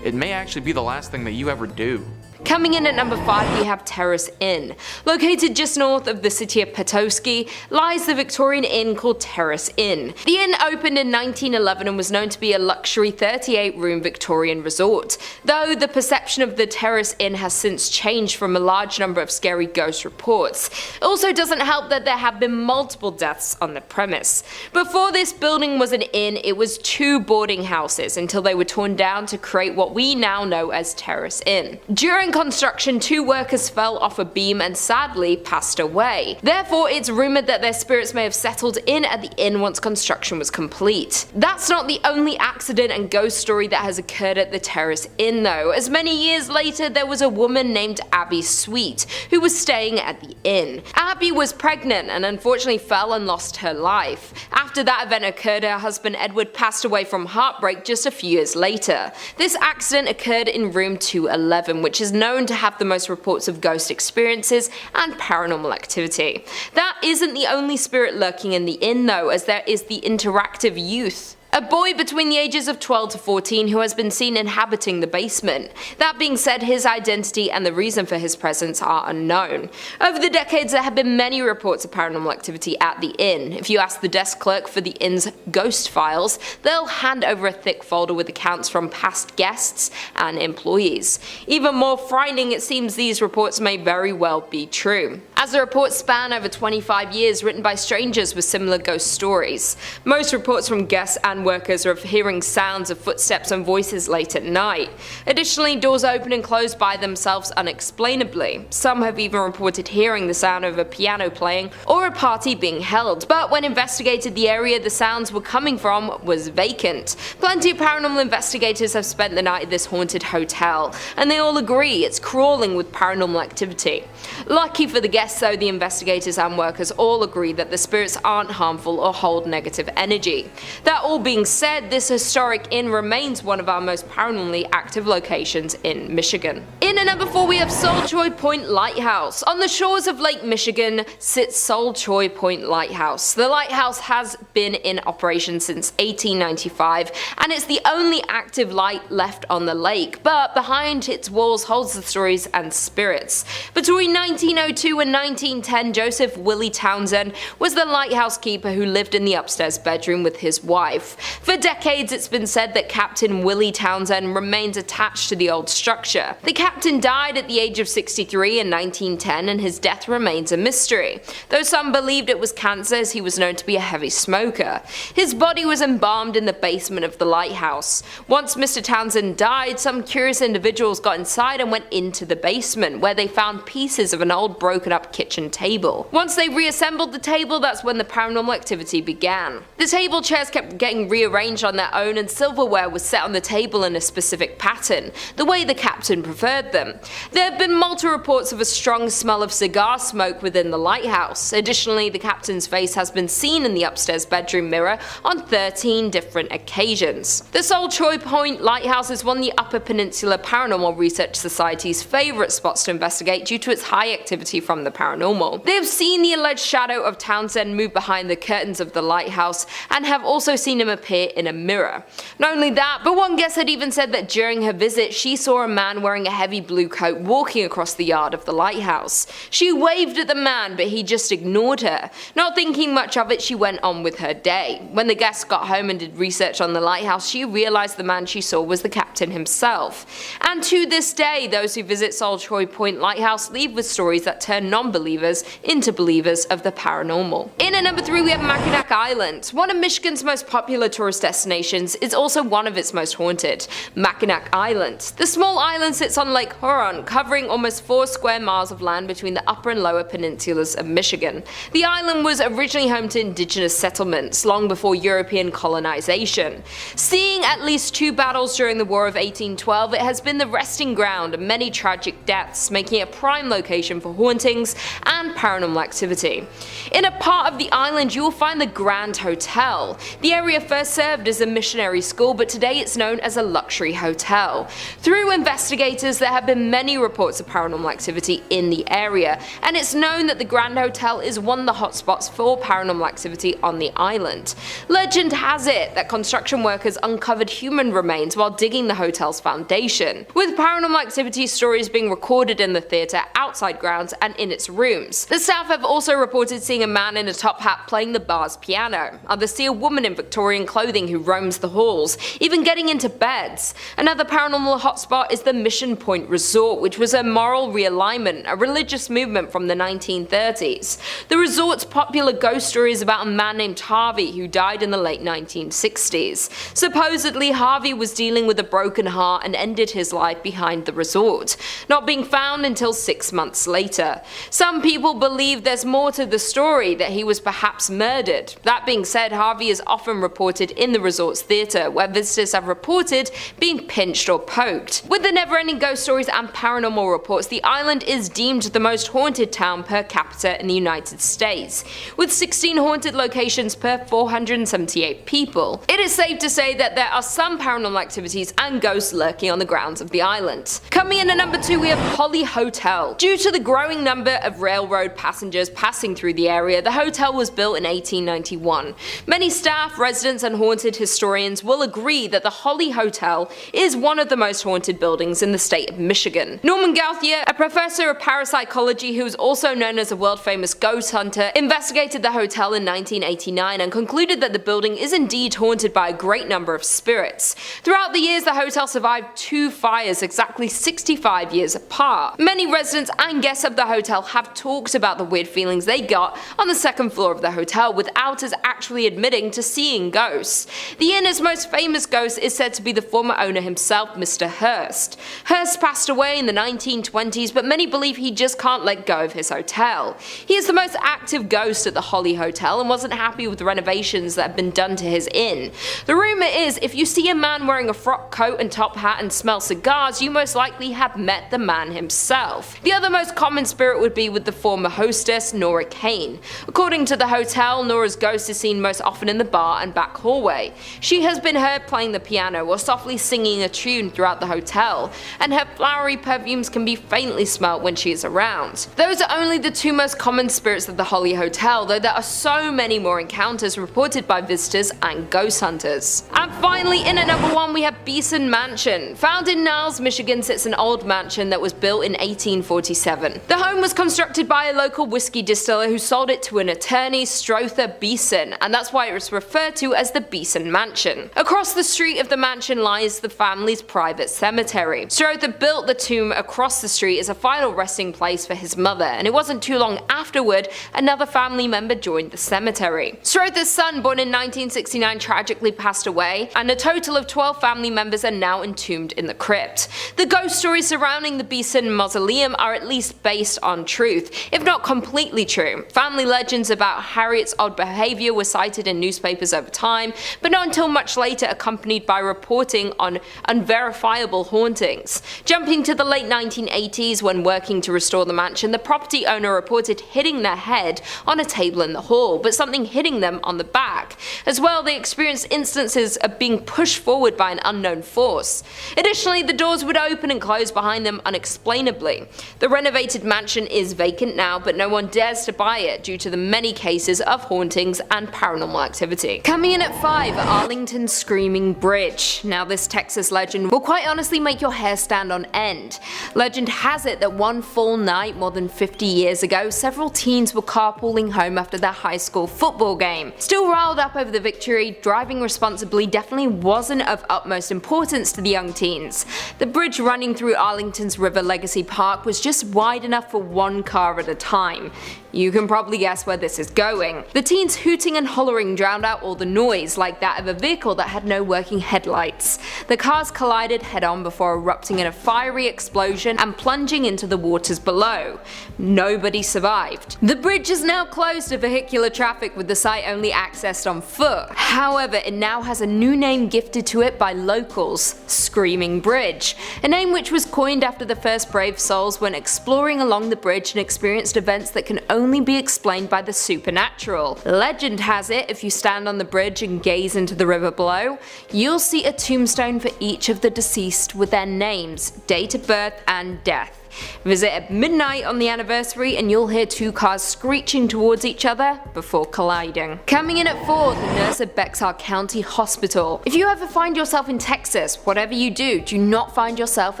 it may actually be the last thing that you ever do. Coming in at number 5, we have Terrace Inn. Located just north of the city of Petoskey lies the Victorian inn called Terrace Inn. The inn opened in 1911 and was known to be a luxury 38-room Victorian resort, though the perception of the Terrace Inn has since changed from a large number of scary ghost reports. It also doesn't help that there have been multiple deaths on the premise. Before this building was an inn, it was 2 boarding houses until they were torn down to create what we now know as Terrace Inn. During construction, 2 workers fell off a beam and sadly passed away. Therefore, it's rumored that their spirits may have settled in at the inn once construction was complete. That's not the only accident and ghost story that has occurred at the Terrace Inn though, as many years later there was a woman named Abby Sweet who was staying at the inn. Abby was pregnant and unfortunately fell and lost her life. After that event occurred, her husband Edward passed away from heartbreak just a few years later. This accident occurred in room 211, which is known to have the most reports of ghost experiences and paranormal activity. That isn't the only spirit lurking in the inn though, as there is the interactive youth, a boy between the ages of 12 to 14 who has been seen inhabiting the basement. That being said, his identity and the reason for his presence are unknown. Over the decades there have been many reports of paranormal activity at the inn. If you ask the desk clerk for the inn's ghost files, they'll hand over a thick folder with accounts from past guests and employees. Even more frightening, it seems these reports may very well be true, as the reports span over 25 years written by strangers with similar ghost stories. Most reports from guests and workers are of hearing sounds of footsteps and voices late at night. Additionally, doors open and close by themselves unexplainably. Some have even reported hearing the sound of a piano playing or a party being held, but when investigated, the area the sounds were coming from was vacant. Plenty of paranormal investigators have spent the night at this haunted hotel, and they all agree it's crawling with paranormal activity. Lucky for the guests though, the investigators and workers all agree that the spirits aren't harmful or hold negative energy. That all being said, this historic inn remains one of our most paranormally active locations in Michigan. In at number 4, we have Solchoy Point Lighthouse. On the shores of Lake Michigan sits Solchoy Point Lighthouse. The lighthouse has been in operation since 1895 and it's the only active light left on the lake, but behind its walls holds the stories and spirits. Between 1902 and 1910, Joseph Willie Townsend was the lighthouse keeper who lived in the upstairs bedroom with his wife. For decades, it's been said that Captain Willie Townsend remains attached to the old structure. The captain died at the age of 63 in 1910 and his death remains a mystery, though some believed it was cancer as he was known to be a heavy smoker. His body was embalmed in the basement of the lighthouse. Once Mr. Townsend died, some curious individuals got inside and went into the basement, where they found pieces of an old broken up kitchen table. Once they reassembled the table, that's when the paranormal activity began. The table chairs kept getting rearranged on their own and silverware was set on the table in a specific pattern, the way the captain preferred them. There have been multiple reports of a strong smell of cigar smoke within the lighthouse. Additionally, the captain's face has been seen in the upstairs bedroom mirror on 13 different occasions. The Solchoy Point Lighthouse is one of the Upper Peninsula Paranormal Research Society's favourite spots to investigate due to its high activity from the paranormal. They have seen the alleged shadow of Townsend move behind the curtains of the lighthouse and have also seen him appear in a mirror. Not only that, but one guest had even said that during her visit she saw a man wearing a heavy blue coat walking across the yard of the lighthouse. She waved at the man, but he just ignored her. Not thinking much of it, she went on with her day. When the guest got home and did research on the lighthouse, she realized the man she saw was the captain himself. And to this day, those who visit Solchoy Point Lighthouse leave with stories that turn non-believers into believers of the paranormal. In at number 3 we have Mackinac Island. One of Michigan's most popular tourist destinations is also one of its most haunted, Mackinac Island. The small island sits on Lake Huron, covering almost 4 square miles of land between the upper and lower peninsulas of Michigan. The island was originally home to indigenous settlements long before European colonization. Seeing at least 2 battles during the War of 1812, it has been the resting ground of many tragic deaths, making it a prime location for hauntings and paranormal activity. In a part of the island you will find the Grand Hotel. The area first served as a missionary school, but today it's known as a luxury hotel. Through investigators, there have been many reports of paranormal activity in the area, and it's known that the Grand Hotel is one of the hotspots for paranormal activity on the island. Legend has it that construction workers uncovered human remains while digging the hotel's foundation, with paranormal activity stories being recorded in the theatre, outside grounds, and in its rooms. The staff have also reported seeing a man in a top hat playing the bar's piano. Others see a woman in Victorian clothing who roams the halls, even getting into beds. Another paranormal hotspot is the Mission Point Resort, which was a moral realignment, a religious movement from the 1930s. The resort's popular ghost story is about a man named Harvey who died in the late 1960s. Supposedly, Harvey was dealing with a broken heart and ended his life behind the resort, not being found until 6 months later. Some people believe there's more to the story, that he was perhaps murdered. That being said, Harvey is often reported in the resort's theatre, where visitors have reported being pinched or poked. With the never-ending ghost stories and paranormal reports, the island is deemed the most haunted town per capita in the United States, with 16 haunted locations per 478 people. It is safe to say that there are some paranormal activities and ghosts lurking on the grounds of the island. Coming in at number 2 we have Holly Hotel. Due to the growing number of railroad passengers passing through the area, the hotel was built in 1891. Many staff, residents, and haunted historians will agree that the Holly Hotel is one of the most haunted buildings in the state of Michigan. Norman Gauthier, a professor of parapsychology who is also known as a world-famous ghost hunter, investigated the hotel in 1989 and concluded that the building is indeed haunted by a great number of spirits. Throughout the years, the hotel survived 2 fires exactly 65 years apart. Many residents and guests of the hotel have talked about the weird feelings they got on the 2nd floor of the hotel without us actually admitting to seeing ghosts. The inn's most famous ghost is said to be the former owner himself, Mr. Hurst. Hurst passed away in the 1920s, but many believe he just can't let go of his hotel. He is the most active ghost at the Holly Hotel and wasn't happy with the renovations that have been done to his inn. The rumour is if you see a man wearing a frock coat and top hat and smell cigars, you most likely have met the man himself. The other most common spirit would be with the former hostess, Nora Kane. According to the hotel, Nora's ghost is seen most often in the bar and back hallway. She has been heard playing the piano or softly singing a tune throughout the hotel, and her flowery perfumes can be faintly smelt when she is around. Those are only the 2 most common spirits of the Holly Hotel, though there are so many more encounters reported by visitors and ghost hunters. And finally, in at number 1 we have Beeson Mansion. Found in Niles, Michigan sits an old mansion that was built in 1847. The home was constructed by a local whiskey distiller who sold it to an attorney, Strother Beeson, and that's why it was referred to as the Beeson Mansion. Across the street of the mansion lies the family's private cemetery. Strother built the tomb across the street as a final resting place for his mother, and it wasn't too long afterward another family member joined the cemetery. Strother's son, born in 1969, tragically passed away, and a total of 12 family members are now entombed in the crypt. The ghost stories surrounding the Beeson Mausoleum are at least based on truth, if not completely true. Family legends about Harriet's odd behaviour were cited in newspapers over time, but not until much later, accompanied by reporting on unverifiable hauntings. Jumping to the late 1980s, when working to restore the mansion, the property owner reported hitting their head on a table in the hall, but something hitting them on the back. As well, they experienced instances of being pushed forward by an unknown force. Additionally, the doors would open and close behind them unexplainably. The renovated mansion is vacant now, but no one dares to buy it due to the many cases of hauntings and paranormal activity. Coming in at 5, Arlington's Screaming Bridge. Now this Texas legend will quite honestly make your hair stand on end. Legend has it that one full night more than 50 years ago, several teens were carpooling home after their high school football game. Still riled up over the victory, driving responsibly definitely wasn't of utmost importance to the young teens. The bridge running through Arlington's River Legacy Park was just wide enough for one car at a time. You can probably guess where this is going. The teens hooting and hollering drowned out all the noise, like that of a vehicle that had no working headlights. The cars collided head-on before erupting in a fiery explosion and plunging into the waters below. Nobody survived. The bridge is now closed to vehicular traffic, with the site only accessed on foot. However, it now has a new name gifted to it by locals, Screaming Bridge, a name which was coined after the first brave souls went exploring along the bridge and experienced events that can only be explained by the supernatural. Legend has it, if you stand on the bridge and gaze into the river below, you'll see a tombstone for each of the deceased with their names, date of birth, and death. Visit at midnight on the anniversary and you'll hear two cars screeching towards each other before colliding. Coming in at 4, the nurse at Bexar County Hospital. If you ever find yourself in Texas, whatever you do not find yourself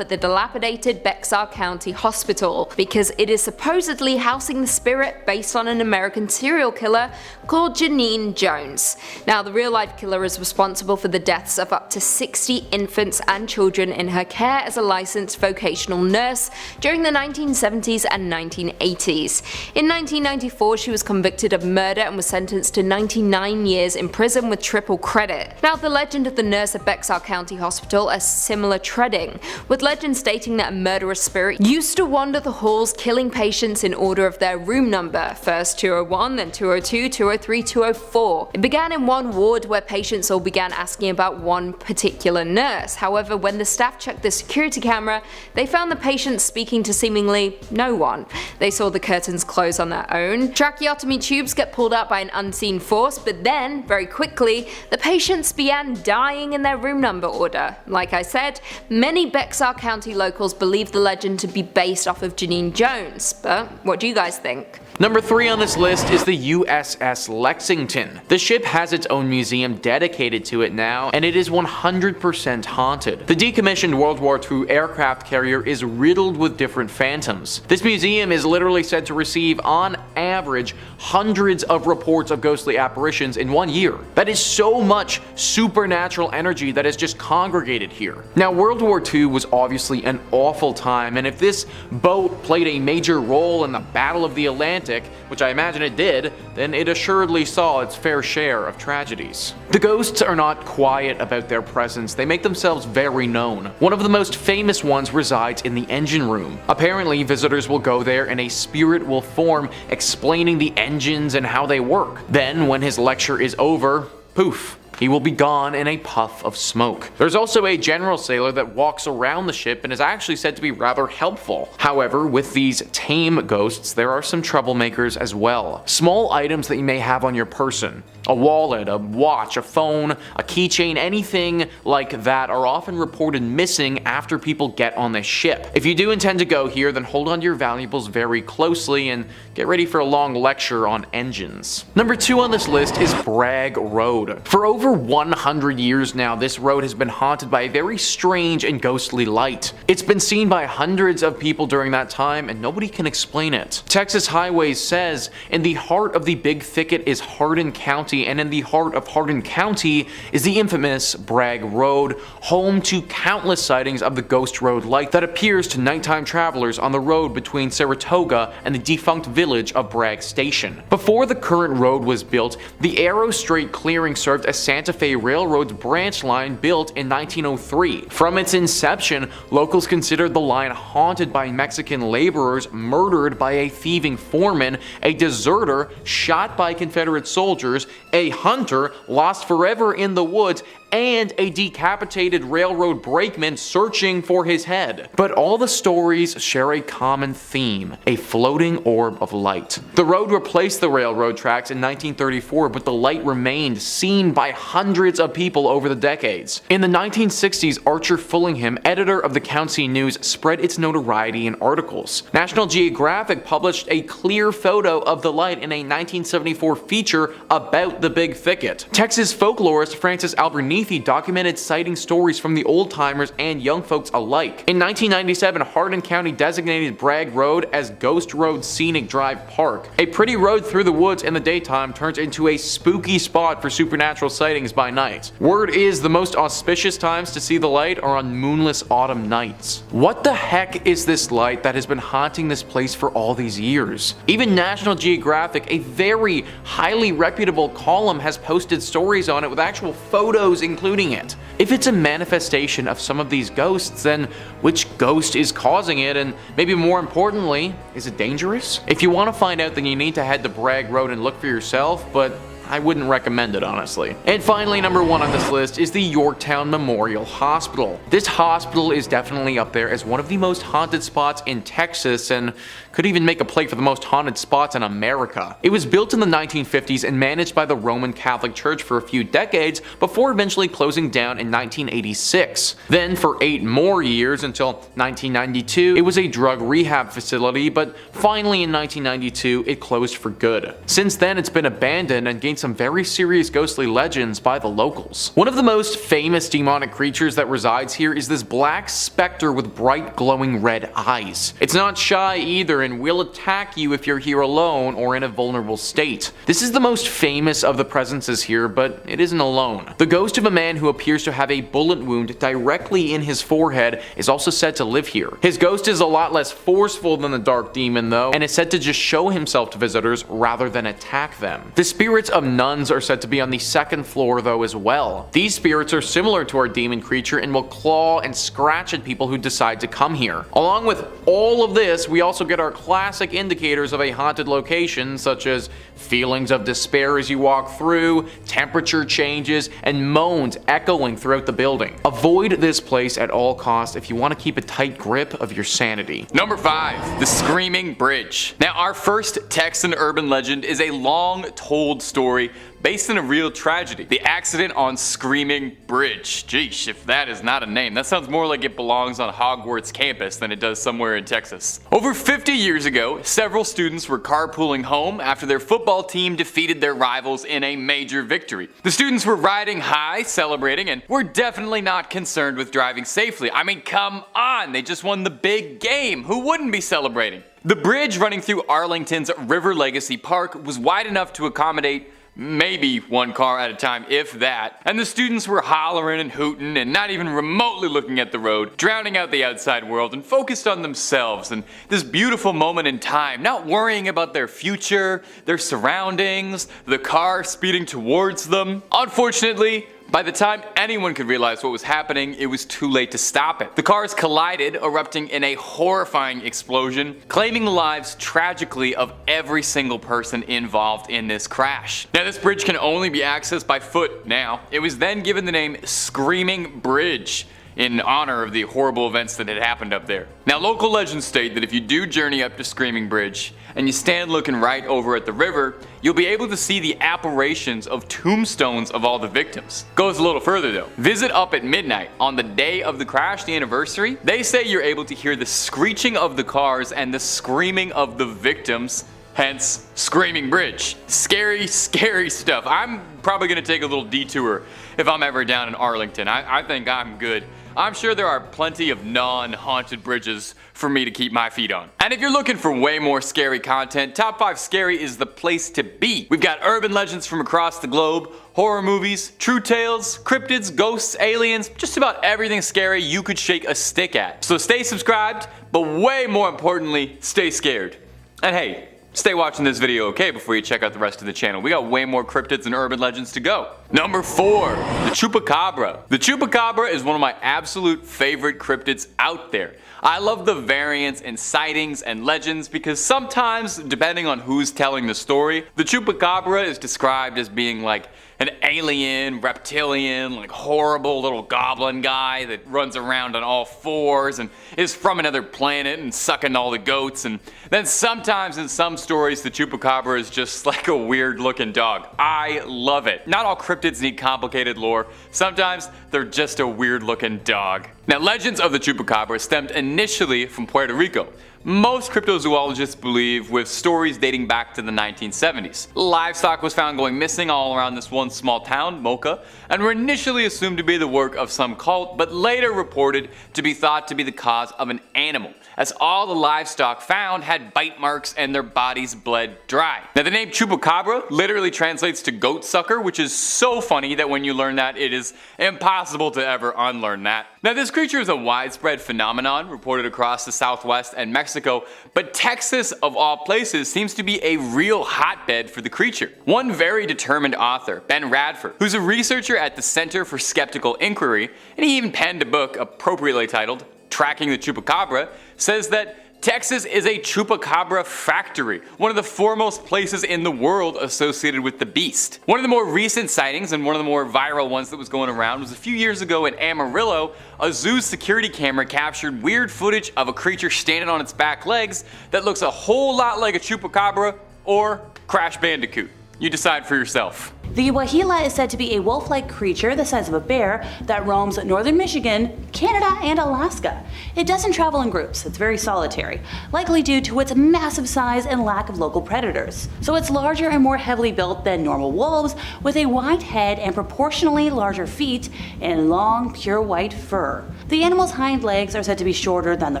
at the dilapidated Bexar County Hospital, because it is supposedly housing the spirit based on an American serial killer called Janine Jones. Now, the real-life killer is responsible for the deaths of up to 60 infants and children in her care as a licensed vocational nurse during the 1970s and 1980s. In 1994, she was convicted of murder and was sentenced to 99 years in prison with triple credit. Now, the legend of the nurse at Bexar County Hospital is similar treading, with legend stating that a murderous spirit used to wander the halls killing patients in order of their room number, first 201, then 202, 203, 204. It began in one ward where patients all began asking about one particular nurse. However, when the staff checked the security camera, they found the patients speaking to seemingly no one. They saw the curtains close on their own, tracheotomy tubes get pulled out by an unseen force, but then, very quickly, the patients began dying in their room number order. Like I said, many Bexar County locals believe the legend to be based off of Janine Jones, but what do you guys think? Number 3 on this list is the USS Lexington. The ship has its own museum dedicated to it now, and it is 100% haunted. The decommissioned World War II aircraft carrier is riddled with different phantoms. This museum is literally said to receive, on average, hundreds of reports of ghostly apparitions in 1 year. That is so much supernatural energy that is just congregated here. Now, World War II was obviously an awful time, and if this boat played a major role in the Battle of the Atlantic, which I imagine it did, then it assuredly saw its fair share of tragedies. The ghosts are not quiet about their presence, they make themselves very known. One of the most famous ones resides in the engine room. Apparently, visitors will go there and a spirit will form explaining the engines and how they work. Then, when his lecture is over, poof, he will be gone in a puff of smoke. There's also a general sailor that walks around the ship and is actually said to be rather helpful. However, with these tame ghosts, there are some troublemakers as well. Small items that you may have on your person, a wallet, a watch, a phone, a keychain, anything like that are often reported missing after people get on the ship. If you do intend to go here, then hold on to your valuables very closely and get ready for a long lecture on engines. Number 2 on this list is Bragg Road. For over 100 years now, this road has been haunted by a very strange and ghostly light. It's been seen by hundreds of people during that time, and nobody can explain it. Texas Highways says, in the heart of the big thicket is Hardin County, and in the heart of Hardin County is the infamous Bragg Road, home to countless sightings of the ghost road light that appears to nighttime travelers on the road between Saratoga and the defunct village of Bragg Station. Before the current road was built, the Arrow Strait clearing served as Santa Fe Railroad's branch line built in 1903. From its inception, locals considered the line haunted by Mexican laborers murdered by a thieving foreman, a deserter shot by Confederate soldiers, a hunter lost forever in the woods, and a decapitated railroad brakeman searching for his head. But all the stories share a common theme: a floating orb of light. The road replaced the railroad tracks in 1934, but the light remained, seen by hundreds of people over the decades. In the 1960s, Archer Fullingham, editor of the County News, spread its notoriety in articles. National Geographic published a clear photo of the light in a 1974 feature about the Big Thicket. Texas folklorist Francis Albernethi documented sighting stories from the old-timers and young folks alike. In 1997, Hardin County designated Bragg Road as Ghost Road Scenic Drive Park. A pretty road through the woods in the daytime turns into a spooky spot for supernatural sightings by night. Word is the most auspicious times to see the light are on moonless autumn nights. What the heck is this light that has been haunting this place for all these years? Even National Geographic, a very highly reputable column, has posted stories on it with actual photos including it. If it's a manifestation of some of these ghosts, then which ghost is causing it, and maybe more importantly, is it dangerous? If you want to find out, then you need to head to Bragg Road and look for yourself, but I wouldn't recommend it, honestly. And finally, number 1 on this list is the Yorktown Memorial Hospital. This hospital is definitely up there as one of the most haunted spots in Texas, and could even make a play for the most haunted spots in America. It was built in the 1950s and managed by the Roman Catholic Church for a few decades before eventually closing down in 1986. Then for 8 more years until 1992, it was a drug rehab facility, but finally in 1992, it closed for good. Since then, it's been abandoned and gained some very serious ghostly legends by the locals. One of the most famous demonic creatures that resides here is this black specter with bright glowing red eyes. It's not shy either and will attack you if you're here alone or in a vulnerable state. This is the most famous of the presences here, but it isn't alone. The ghost of a man who appears to have a bullet wound directly in his forehead is also said to live here. His ghost is a lot less forceful than the dark demon though, and is said to just show himself to visitors rather than attack them. The spirits of nuns are said to be on the 2nd floor though as well. These spirits are similar to our demon creature and will claw and scratch at people who decide to come here. Along with all of this, we also get our classic indicators of a haunted location, such as feelings of despair as you walk through, temperature changes, and moans echoing throughout the building. Avoid this place at all costs if you want to keep a tight grip of your sanity. Number 5, the Screaming Bridge. Now, our first Texan urban legend is a long-told story based in a real tragedy. The accident on Screaming Bridge. Geesh, if that is not a name, that sounds more like it belongs on Hogwarts campus than it does somewhere in Texas. Over 50 years ago, several students were carpooling home after their football team defeated their rivals in a major victory. The students were riding high, celebrating, and were definitely not concerned with driving safely. I mean, come on, they just won the big game. Who wouldn't be celebrating? The bridge running through Arlington's River Legacy Park was wide enough to accommodate maybe one car at a time, if that. And the students were hollering and hooting and not even remotely looking at the road, drowning out the outside world and focused on themselves and this beautiful moment in time, not worrying about their future, their surroundings, the car speeding towards them. Unfortunately, by the time anyone could realize what was happening, it was too late to stop it. The cars collided, erupting in a horrifying explosion, claiming the lives tragically of every single person involved in this crash. Now, this bridge can only be accessed by foot now. It was then given the name Screaming Bridge in honor of the horrible events that had happened up there. Now, local legends state that if you do journey up to Screaming Bridge and you stand looking right over at the river, you'll be able to see the apparitions of tombstones of all the victims. Goes a little further though. Visit up at midnight on the day of the crash, the anniversary. They say you're able to hear the screeching of the cars and the screaming of the victims. Hence, Screaming Bridge. Scary, scary stuff. I'm probably gonna take a little detour if I'm ever down in Arlington. I think I'm good. I'm sure there are plenty of non-haunted bridges for me to keep my feet on. And if you're looking for way more scary content, Top 5 Scary is the place to be. We've got urban legends from across the globe, horror movies, true tales, cryptids, ghosts, aliens, just about everything scary you could shake a stick at. So stay subscribed, but way more importantly, stay scared. And hey, stay watching this video, okay, before you check out the rest of the channel. We got way more cryptids and urban legends to go. Number 4, the Chupacabra. The Chupacabra is one of my absolute favorite cryptids out there. I love the variants in sightings and legends because sometimes, depending on who's telling the story, the Chupacabra is described as being like an alien, reptilian, like horrible little goblin guy that runs around on all fours and is from another planet and sucking all the goats. And then sometimes in some stories the chupacabra is just like a weird looking dog. I love it. Not all cryptids need complicated lore. Sometimes they're just a weird looking dog. Now, legends of the chupacabra stemmed initially from Puerto Rico. Most cryptozoologists believe with stories dating back to the 1970s. Livestock was found going missing all around this one small town, Mocha, and were initially assumed to be the work of some cult, but later reported to be thought to be the cause of an animal, as all the livestock found had bite marks and their bodies bled dry. Now, the name chupacabra literally translates to goat sucker, which is so funny that when you learn that, it is impossible to ever unlearn that. Now, this creature is a widespread phenomenon reported across the Southwest and Mexico, but Texas, of all places, seems to be a real hotbed for the creature. One very determined author, Ben Radford, who's a researcher at the Center for Skeptical Inquiry, and he even penned a book appropriately titled Tracking the Chupacabra, says that Texas is a chupacabra factory, one of the foremost places in the world associated with the beast. One of the more recent sightings, and one of the more viral ones that was going around, was a few years ago in Amarillo. A zoo's security camera captured weird footage of a creature standing on its back legs that looks a whole lot like a chupacabra or Crash Bandicoot. You decide for yourself. The wahila is said to be a wolf-like creature the size of a bear that roams northern Michigan, Canada, and Alaska. It doesn't travel in groups, it's very solitary, likely due to its massive size and lack of local predators. So it's larger and more heavily built than normal wolves, with a wide head and proportionally larger feet and long, pure white fur. The animal's hind legs are said to be shorter than the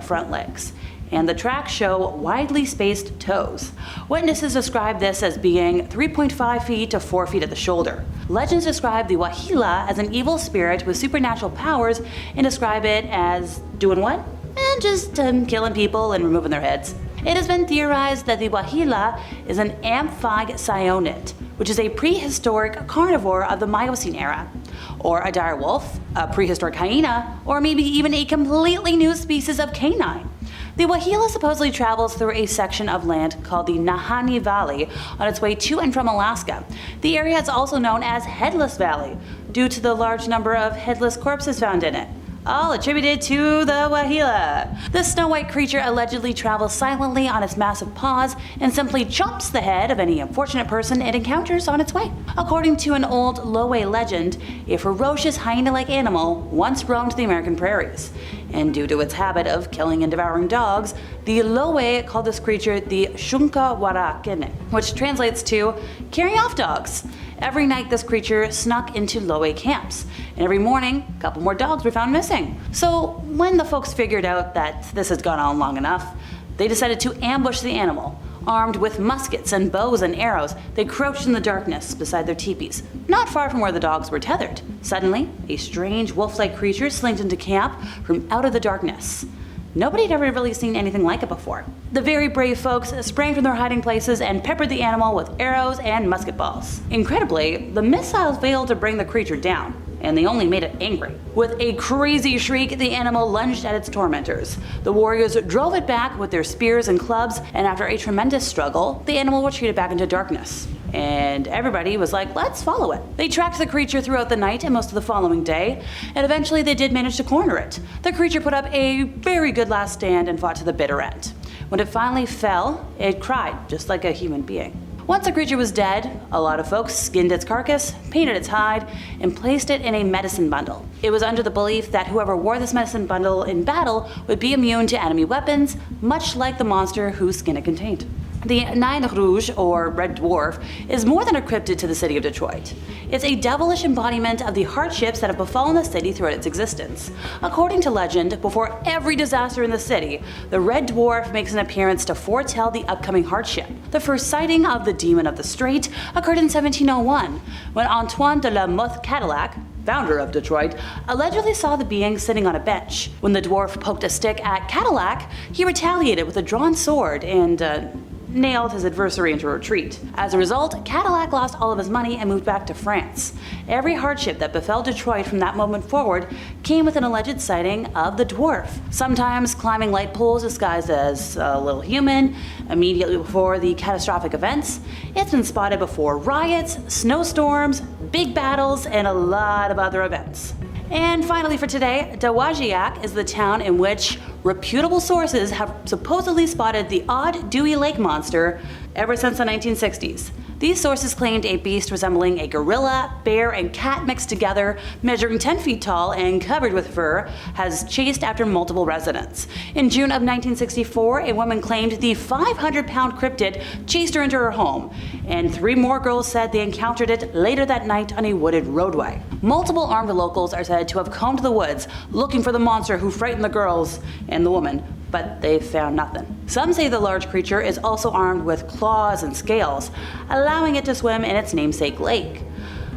front legs, and the tracks show widely spaced toes. Witnesses describe this as being 3.5 feet to 4 feet at the shoulder. Legends describe the wahila as an evil spirit with supernatural powers and describe it as doing what? Just killing people and removing their heads. It has been theorized that the wahila is an amphicyonid, which is a prehistoric carnivore of the Miocene era, or a dire wolf, a prehistoric hyena, or maybe even a completely new species of canine. The wahila supposedly travels through a section of land called the Nahanni Valley on its way to and from Alaska. The area is also known as Headless Valley due to the large number of headless corpses found in it, all attributed to the wahila. The snow-white creature allegedly travels silently on its massive paws and simply chomps the head of any unfortunate person it encounters on its way. According to an old Lowe legend, a ferocious hyena-like animal once roamed the American prairies, and due to its habit of killing and devouring dogs, the Lowe called this creature the Shunka Warakene, which translates to carry off dogs. Every night this creature snuck into Lowe camps, and every morning a couple more dogs were found missing. So when the folks figured out that this had gone on long enough, they decided to ambush the animal. Armed with muskets and bows and arrows, they crouched in the darkness beside their teepees, not far from where the dogs were tethered. Suddenly, a strange wolf-like creature slinked into camp from out of the darkness. Nobody had ever really seen anything like it before. The very brave folks sprang from their hiding places and peppered the animal with arrows and musket balls. Incredibly, the missiles failed to bring the creature down, and they only made it angry. With a crazy shriek, the animal lunged at its tormentors. The warriors drove it back with their spears and clubs, and after a tremendous struggle, the animal retreated back into darkness. And everybody was like, let's follow it. They tracked the creature throughout the night and most of the following day, and eventually they did manage to corner it. The creature put up a very good last stand and fought to the bitter end. When it finally fell, it cried just like a human being. Once the creature was dead, a lot of folks skinned its carcass, painted its hide, and placed it in a medicine bundle. It was under the belief that whoever wore this medicine bundle in battle would be immune to enemy weapons, much like the monster whose skin it contained. The Nain Rouge, or Red Dwarf, is more than a cryptid to the city of Detroit. It's a devilish embodiment of the hardships that have befallen the city throughout its existence. According to legend, before every disaster in the city, the Red Dwarf makes an appearance to foretell the upcoming hardship. The first sighting of the Demon of the Strait occurred in 1701, when Antoine de la Motte Cadillac, founder of Detroit, allegedly saw the being sitting on a bench. When the dwarf poked a stick at Cadillac, he retaliated with a drawn sword and, nailed his adversary into a retreat. As a result, Cadillac lost all of his money and moved back to France. Every hardship that befell Detroit from that moment forward came with an alleged sighting of the dwarf, sometimes climbing light poles disguised as a little human. Immediately before the catastrophic events, it's been spotted before riots, snowstorms, big battles, and a lot of other events. And finally for today, Dowagiac is the town in which reputable sources have supposedly spotted the odd Dewey Lake monster ever since the 1960s. These sources claimed a beast resembling a gorilla, bear, and cat mixed together, measuring 10 feet tall and covered with fur, has chased after multiple residents. In June of 1964, a woman claimed the 500-pound cryptid chased her into her home, and 3 more girls said they encountered it later that night on a wooded roadway. Multiple armed locals are said to have combed the woods looking for the monster who frightened the girls and the woman, but they've found nothing. Some say the large creature is also armed with claws and scales, allowing it to swim in its namesake lake.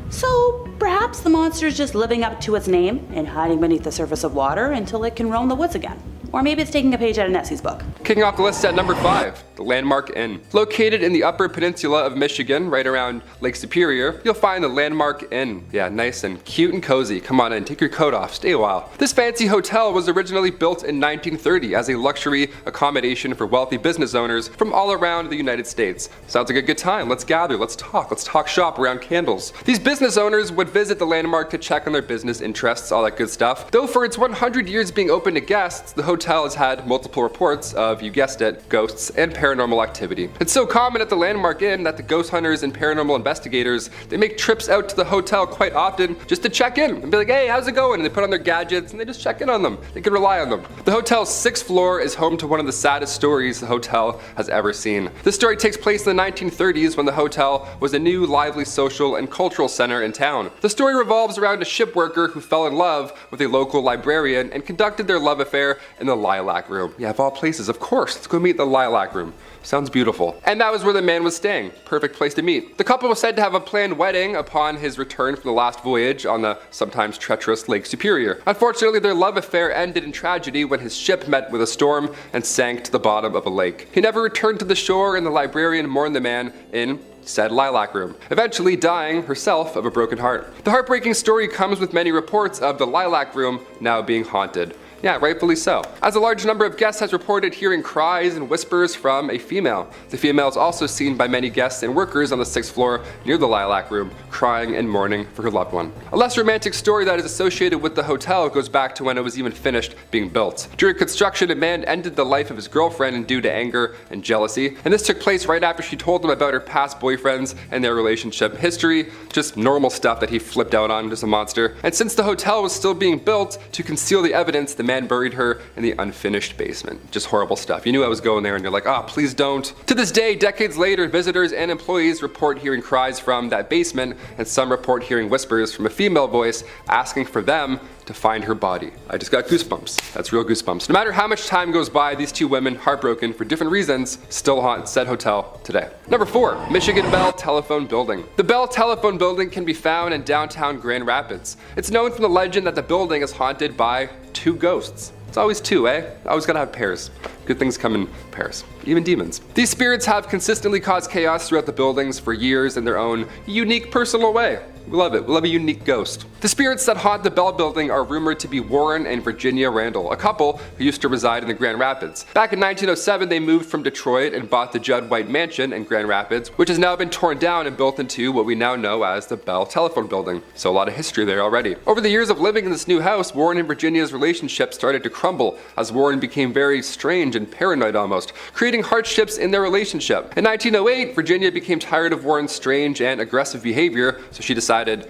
So perhaps the monster is just living up to its name and hiding beneath the surface of water until it can roam the woods again. Or maybe it's taking a page out of Nessie's book. Kicking off the list at number 5, the Landmark Inn. Located in the upper peninsula of Michigan, right around Lake Superior, you'll find the Landmark Inn. Yeah, nice and cute and cozy. Come on in, take your coat off, stay a while. This fancy hotel was originally built in 1930 as a luxury accommodation for wealthy business owners from all around the United States. Sounds like a good time. Let's gather, let's talk shop around candles. These business owners would visit the Landmark to check on their business interests, all that good stuff. Though for its 100 years being open to guests, the hotel has had multiple reports of, you guessed it, ghosts and paranormal activity. It's so common at the Landmark Inn that the ghost hunters and paranormal investigators, they make trips out to the hotel quite often just to check in and be like, hey, how's it going? And they put on their gadgets and they just check in on them. They can rely on them. The hotel's 6th floor is home to one of the saddest stories the hotel has ever seen. This story takes place in the 1930s when the hotel was a new, lively social and cultural center in town. The story revolves around a ship worker who fell in love with a local librarian and conducted their love affair in the Lilac Room. Yeah, of all places, of course, let's go meet the Lilac Room. Sounds beautiful. And that was where the man was staying. Perfect place to meet. The couple was said to have a planned wedding upon his return from the last voyage on the sometimes treacherous Lake Superior. Unfortunately, their love affair ended in tragedy when his ship met with a storm and sank to the bottom of a lake. He never returned to the shore, and the librarian mourned the man in said Lilac Room, eventually dying herself of a broken heart. The heartbreaking story comes with many reports of the Lilac Room now being haunted. Yeah, rightfully so. As a large number of guests has reported hearing cries and whispers from a female. The female is also seen by many guests and workers on the 6th floor near the Lilac Room, crying and mourning for her loved one. A less romantic story that is associated with the hotel goes back to when it was even finished being built. During construction, a man ended the life of his girlfriend due to anger and jealousy, and this took place right after she told him about her past boyfriends and their relationship history. Just normal stuff that he flipped out on, just a monster. And since the hotel was still being built, to conceal the evidence, the man buried her in the unfinished basement. Just horrible stuff. You knew I was going there and you're like, please don't. To this day, decades later, visitors and employees report hearing cries from that basement, and some report hearing whispers from a female voice asking for them to find her body. I just got goosebumps. That's real goosebumps. No matter how much time goes by, these two women, heartbroken for different reasons, still haunt said hotel today. Number 4, Michigan Bell Telephone Building. The Bell Telephone Building can be found in downtown Grand Rapids. It's known from the legend that the building is haunted by 2 ghosts. It's always 2, eh? Always gotta have pairs. Good things come in pairs, even demons. These spirits have consistently caused chaos throughout the buildings for years in their own unique personal way. We love it. We love a unique ghost. The spirits that haunt the Bell Building are rumored to be Warren and Virginia Randall, a couple who used to reside in the Grand Rapids. Back in 1907, they moved from Detroit and bought the Judd White Mansion in Grand Rapids, which has now been torn down and built into what we now know as the Bell Telephone Building. So a lot of history there already. Over the years of living in this new house, Warren and Virginia's relationship started to crumble as Warren became very strange and paranoid almost, creating hardships in their relationship. In 1908, Virginia became tired of Warren's strange and aggressive behavior, so she decided,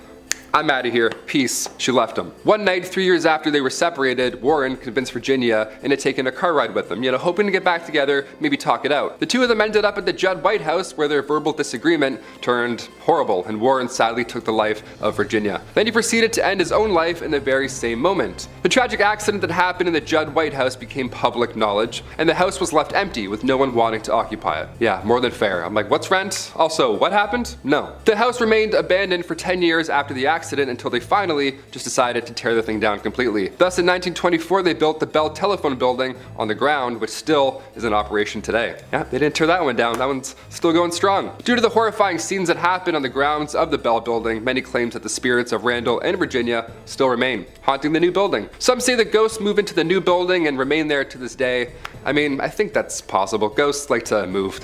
I'm out of here, peace. She left him. One night, 3 years after they were separated, Warren convinced Virginia into taking a car ride with them, hoping to get back together, maybe talk it out. The two of them ended up at the Judd White house where their verbal disagreement turned horrible, and Warren sadly took the life of Virginia. Then he proceeded to end his own life in the very same moment. The tragic accident that happened in the Judd White house became public knowledge, and the house was left empty with no one wanting to occupy it. Yeah, more than fair. I'm like, what's rent? Also, what happened? No. The house remained abandoned for 10 years after the accident, accident until they finally just decided to tear the thing down completely. Thus in 1924 they built the Bell Telephone Building on the ground, which still is in operation today. Yeah, they didn't tear that one down, that one's still going strong. Due to the horrifying scenes that happened on the grounds of the Bell Building, many claim that the spirits of Randall and Virginia still remain, haunting the new building. Some say that ghosts move into the new building and remain there to this day. I mean, I think that's possible. Ghosts like to move,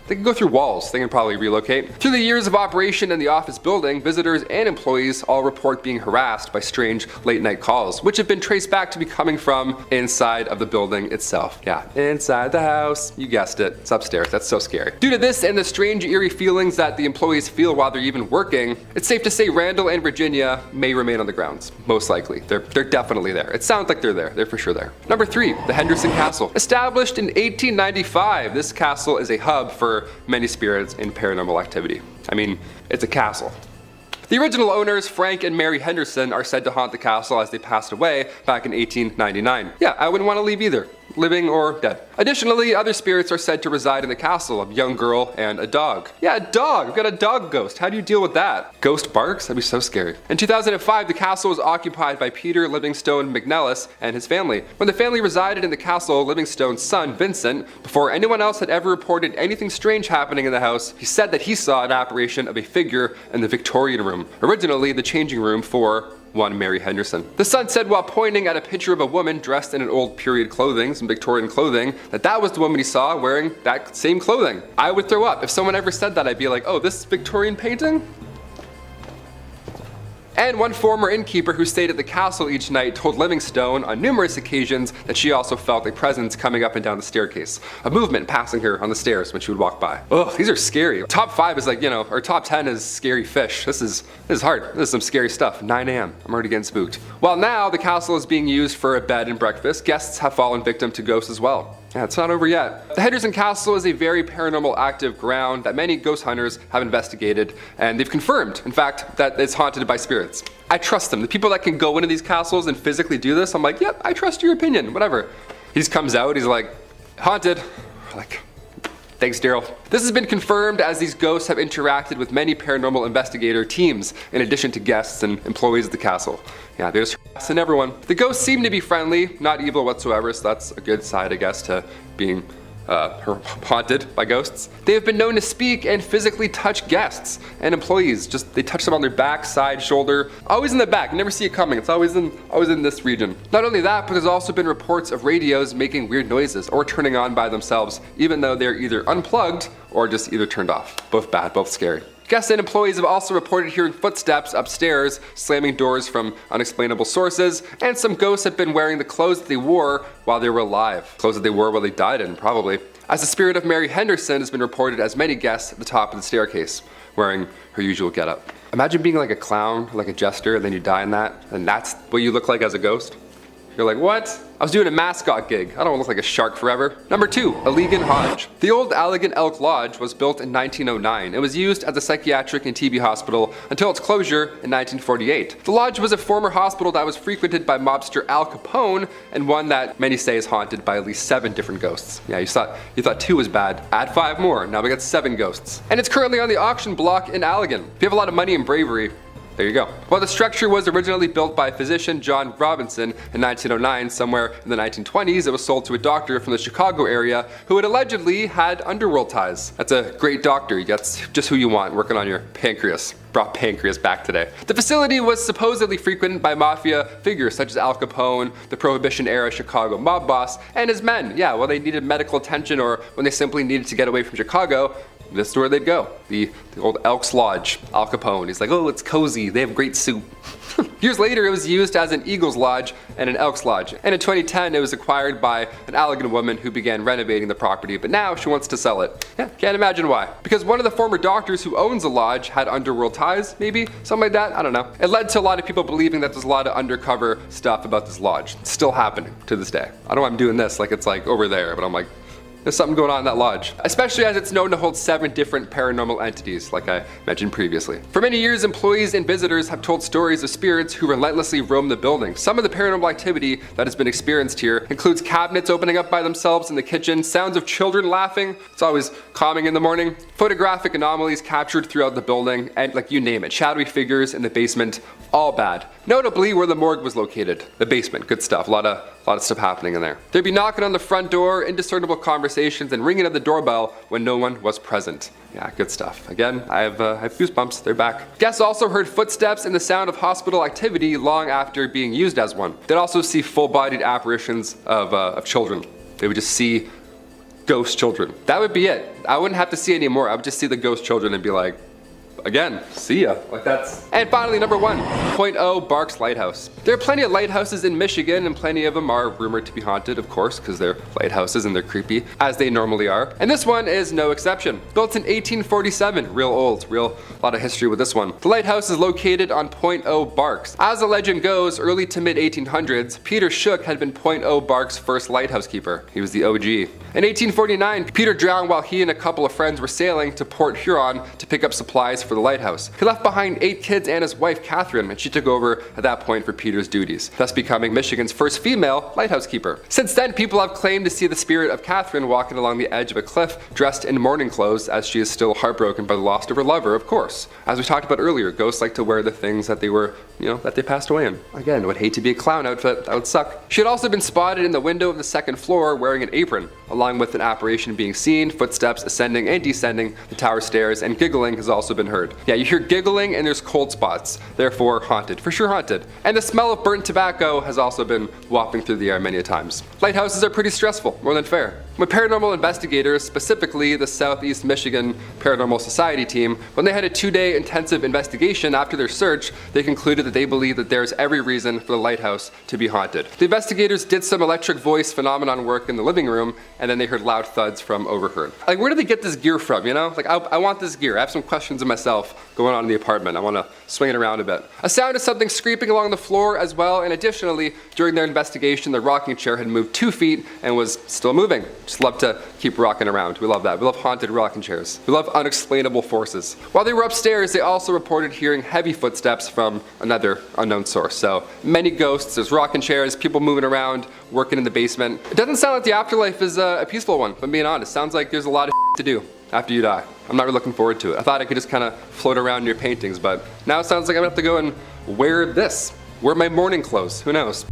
they can go through walls, they can probably relocate. Through the years of operation in the office building, visitors and employees all report being harassed by strange late night calls, which have been traced back to be coming from inside of the building itself. Yeah, inside the house, you guessed it, it's upstairs, that's so scary. Due to this and the strange eerie feelings that the employees feel while they're even working, it's safe to say Randall and Virginia may remain on the grounds, most likely. They're definitely there. It sounds like they're for sure there. Number 3, the Henderson Castle. Established in 1895, this castle is a hub for many spirits and paranormal activity. I mean, it's a castle. The original owners, Frank and Mary Henderson, are said to haunt the castle as they passed away back in 1899. Yeah, I wouldn't want to leave either, living or dead. Additionally, other spirits are said to reside in the castle, a young girl and a dog. Yeah, a dog! We've got a dog ghost. How do you deal with that? Ghost barks? That'd be so scary. In 2005, the castle was occupied by Peter Livingstone McNellis and his family. When the family resided in the castle, Livingstone's son, Vincent, before anyone else had ever reported anything strange happening in the house, he said that he saw an apparition of a figure in the Victorian room, originally the changing room for one Mary Henderson. The son said while pointing at a picture of a woman dressed in an old period clothing, some Victorian clothing, that was the woman he saw wearing that same clothing. I would throw up. If someone ever said that, I'd be like, oh, this Victorian painting? And one former innkeeper who stayed at the castle each night told Livingstone on numerous occasions that she also felt a presence coming up and down the staircase, a movement passing her on the stairs when she would walk by. Ugh, these are scary. Top 5 is like, or top 10 is scary fish. This is hard. This is some scary stuff. 9 a.m. I'm already getting spooked. While now the castle is being used for a bed and breakfast, guests have fallen victim to ghosts as well. Yeah, it's not over yet. The Henderson Castle is a very paranormal active ground that many ghost hunters have investigated, and they've confirmed, in fact, that it's haunted by spirits. I trust them. The people that can go into these castles and physically do this, I'm like, yep, I trust your opinion, whatever. He just comes out, he's like, haunted. We're like, thanks, Daryl. This has been confirmed as these ghosts have interacted with many paranormal investigator teams, in addition to guests and employees of the castle. Yeah, they're just harassing everyone. The ghosts seem to be friendly, not evil whatsoever, so that's a good side, I guess, to being haunted by ghosts. They have been known to speak and physically touch guests and employees. Just they touch them on their back, side, shoulder, always in the back. You never see it coming. It's always in this region. Not only that, but there's also been reports of radios making weird noises or turning on by themselves, even though they're either unplugged or just either turned off. Both bad, both scary. Guests and employees have also reported hearing footsteps upstairs, slamming doors from unexplainable sources, and some ghosts have been wearing the clothes that they wore while they were alive. Clothes that they wore while they died in, probably. As the spirit of Mary Henderson has been reported as many guests at the top of the staircase, wearing her usual getup. Imagine being like a clown, like a jester, and then you die in that, and that's what you look like as a ghost. You're like, what? I was doing a mascot gig. I don't want to look like a shark forever. Number 2, Allegan Lodge. The old Allegan Elk Lodge was built in 1909. It was used as a psychiatric and TB hospital until its closure in 1948. The lodge was a former hospital that was frequented by mobster Al Capone, and one that many say is haunted by at least 7 different ghosts. Yeah, you thought 2 was bad. Add 5 more. Now we got 7 ghosts. And it's currently on the auction block in Allegan. If you have a lot of money and bravery, there you go. While the structure was originally built by physician John Robinson in 1909, somewhere in the 1920s, it was sold to a doctor from the Chicago area who had allegedly had underworld ties. That's a great doctor. That's just who you want working on your pancreas. Brought pancreas back today. The facility was supposedly frequented by mafia figures such as Al Capone, the Prohibition-era Chicago mob boss, and his men. Yeah, well, they needed medical attention or when they simply needed to get away from Chicago, this is where they'd go. The old Elks Lodge, Al Capone. He's like, oh, it's cozy. They have great soup. Years later, it was used as an Eagles Lodge and an Elks Lodge. And in 2010, it was acquired by an Allegan woman who began renovating the property, but now she wants to sell it. Yeah, can't imagine why. Because one of the former doctors who owns the lodge had underworld ties, maybe? Something like that? I don't know. It led to a lot of people believing that there's a lot of undercover stuff about this lodge. It's still happening to this day. I don't know why I'm doing this like it's like over there, but I'm like, there's something going on in that lodge. Especially as it's known to hold 7 different paranormal entities, like I mentioned previously. For many years, employees and visitors have told stories of spirits who relentlessly roam the building. Some of the paranormal activity that has been experienced here includes cabinets opening up by themselves in the kitchen, sounds of children laughing, it's always calming in the morning, photographic anomalies captured throughout the building, and like you name it, shadowy figures in the basement, all bad. Notably where the morgue was located, the basement, good stuff, a lot of stuff happening in there. There'd be knocking on the front door, indiscernible conversations, and ringing of the doorbell when no one was present. Yeah, good stuff. Again, I have goosebumps, they're back. Guests also heard footsteps and the sound of hospital activity long after being used as one. They'd also see full-bodied apparitions of children. They would just see ghost children. That would be it. I wouldn't have to see any more. I would just see the ghost children and be like, again, see ya. Like that's. And finally, number 1, Point O Barks Lighthouse. There are plenty of lighthouses in Michigan, and plenty of them are rumored to be haunted, of course, because they're lighthouses and they're creepy, as they normally are. And this one is no exception. Built in 1847, real old, lot of history with this one. The lighthouse is located on Point O Barks. As the legend goes, early to mid 1800s, Peter Shook had been Point O Barks' first lighthouse keeper. He was the OG. In 1849, Peter drowned while he and a couple of friends were sailing to Port Huron to pick up supplies for the lighthouse. He left behind 8 kids and his wife Catherine, and she took over at that point for Peter's duties, thus becoming Michigan's first female lighthouse keeper. Since then, people have claimed to see the spirit of Catherine walking along the edge of a cliff dressed in mourning clothes, as she is still heartbroken by the loss of her lover, of course. As we talked about earlier, ghosts like to wear the things that they were, that they passed away in. Again, would hate to be a clown outfit, that would suck. She had also been spotted in the window of the 2nd floor wearing an apron, along with an apparition being seen, footsteps ascending and descending the tower stairs, and giggling has also been heard. Yeah, you hear giggling and there's cold spots, therefore haunted, for sure haunted. And the smell of burnt tobacco has also been wafting through the air many times. Lighthouses are pretty stressful, more than fair. When paranormal investigators, specifically the Southeast Michigan Paranormal Society team, when they had a 2-day intensive investigation after their search, they concluded that they believe that there is every reason for the lighthouse to be haunted. The investigators did some electric voice phenomenon work in the living room, and then they heard loud thuds from overheard. Like, where do they get this gear from, Like, I want this gear. I have some questions of myself going on in the apartment. I want to swing it around a bit. A sound of something scraping along the floor as well, and additionally, during their investigation, the rocking chair had moved 2 feet and was still moving. Just love to keep rocking around. We love that. We love haunted rocking chairs. We love unexplainable forces. While they were upstairs, they also reported hearing heavy footsteps from another unknown source. So many ghosts, there's rocking chairs, people moving around, working in the basement. It doesn't sound like the afterlife is a peaceful one, if I'm being honest. Sounds like there's a lot of to do after you die. I'm not really looking forward to it. I thought I could just kind of float around in your paintings, but now it sounds like I'm gonna have to go and wear my mourning clothes. Who knows?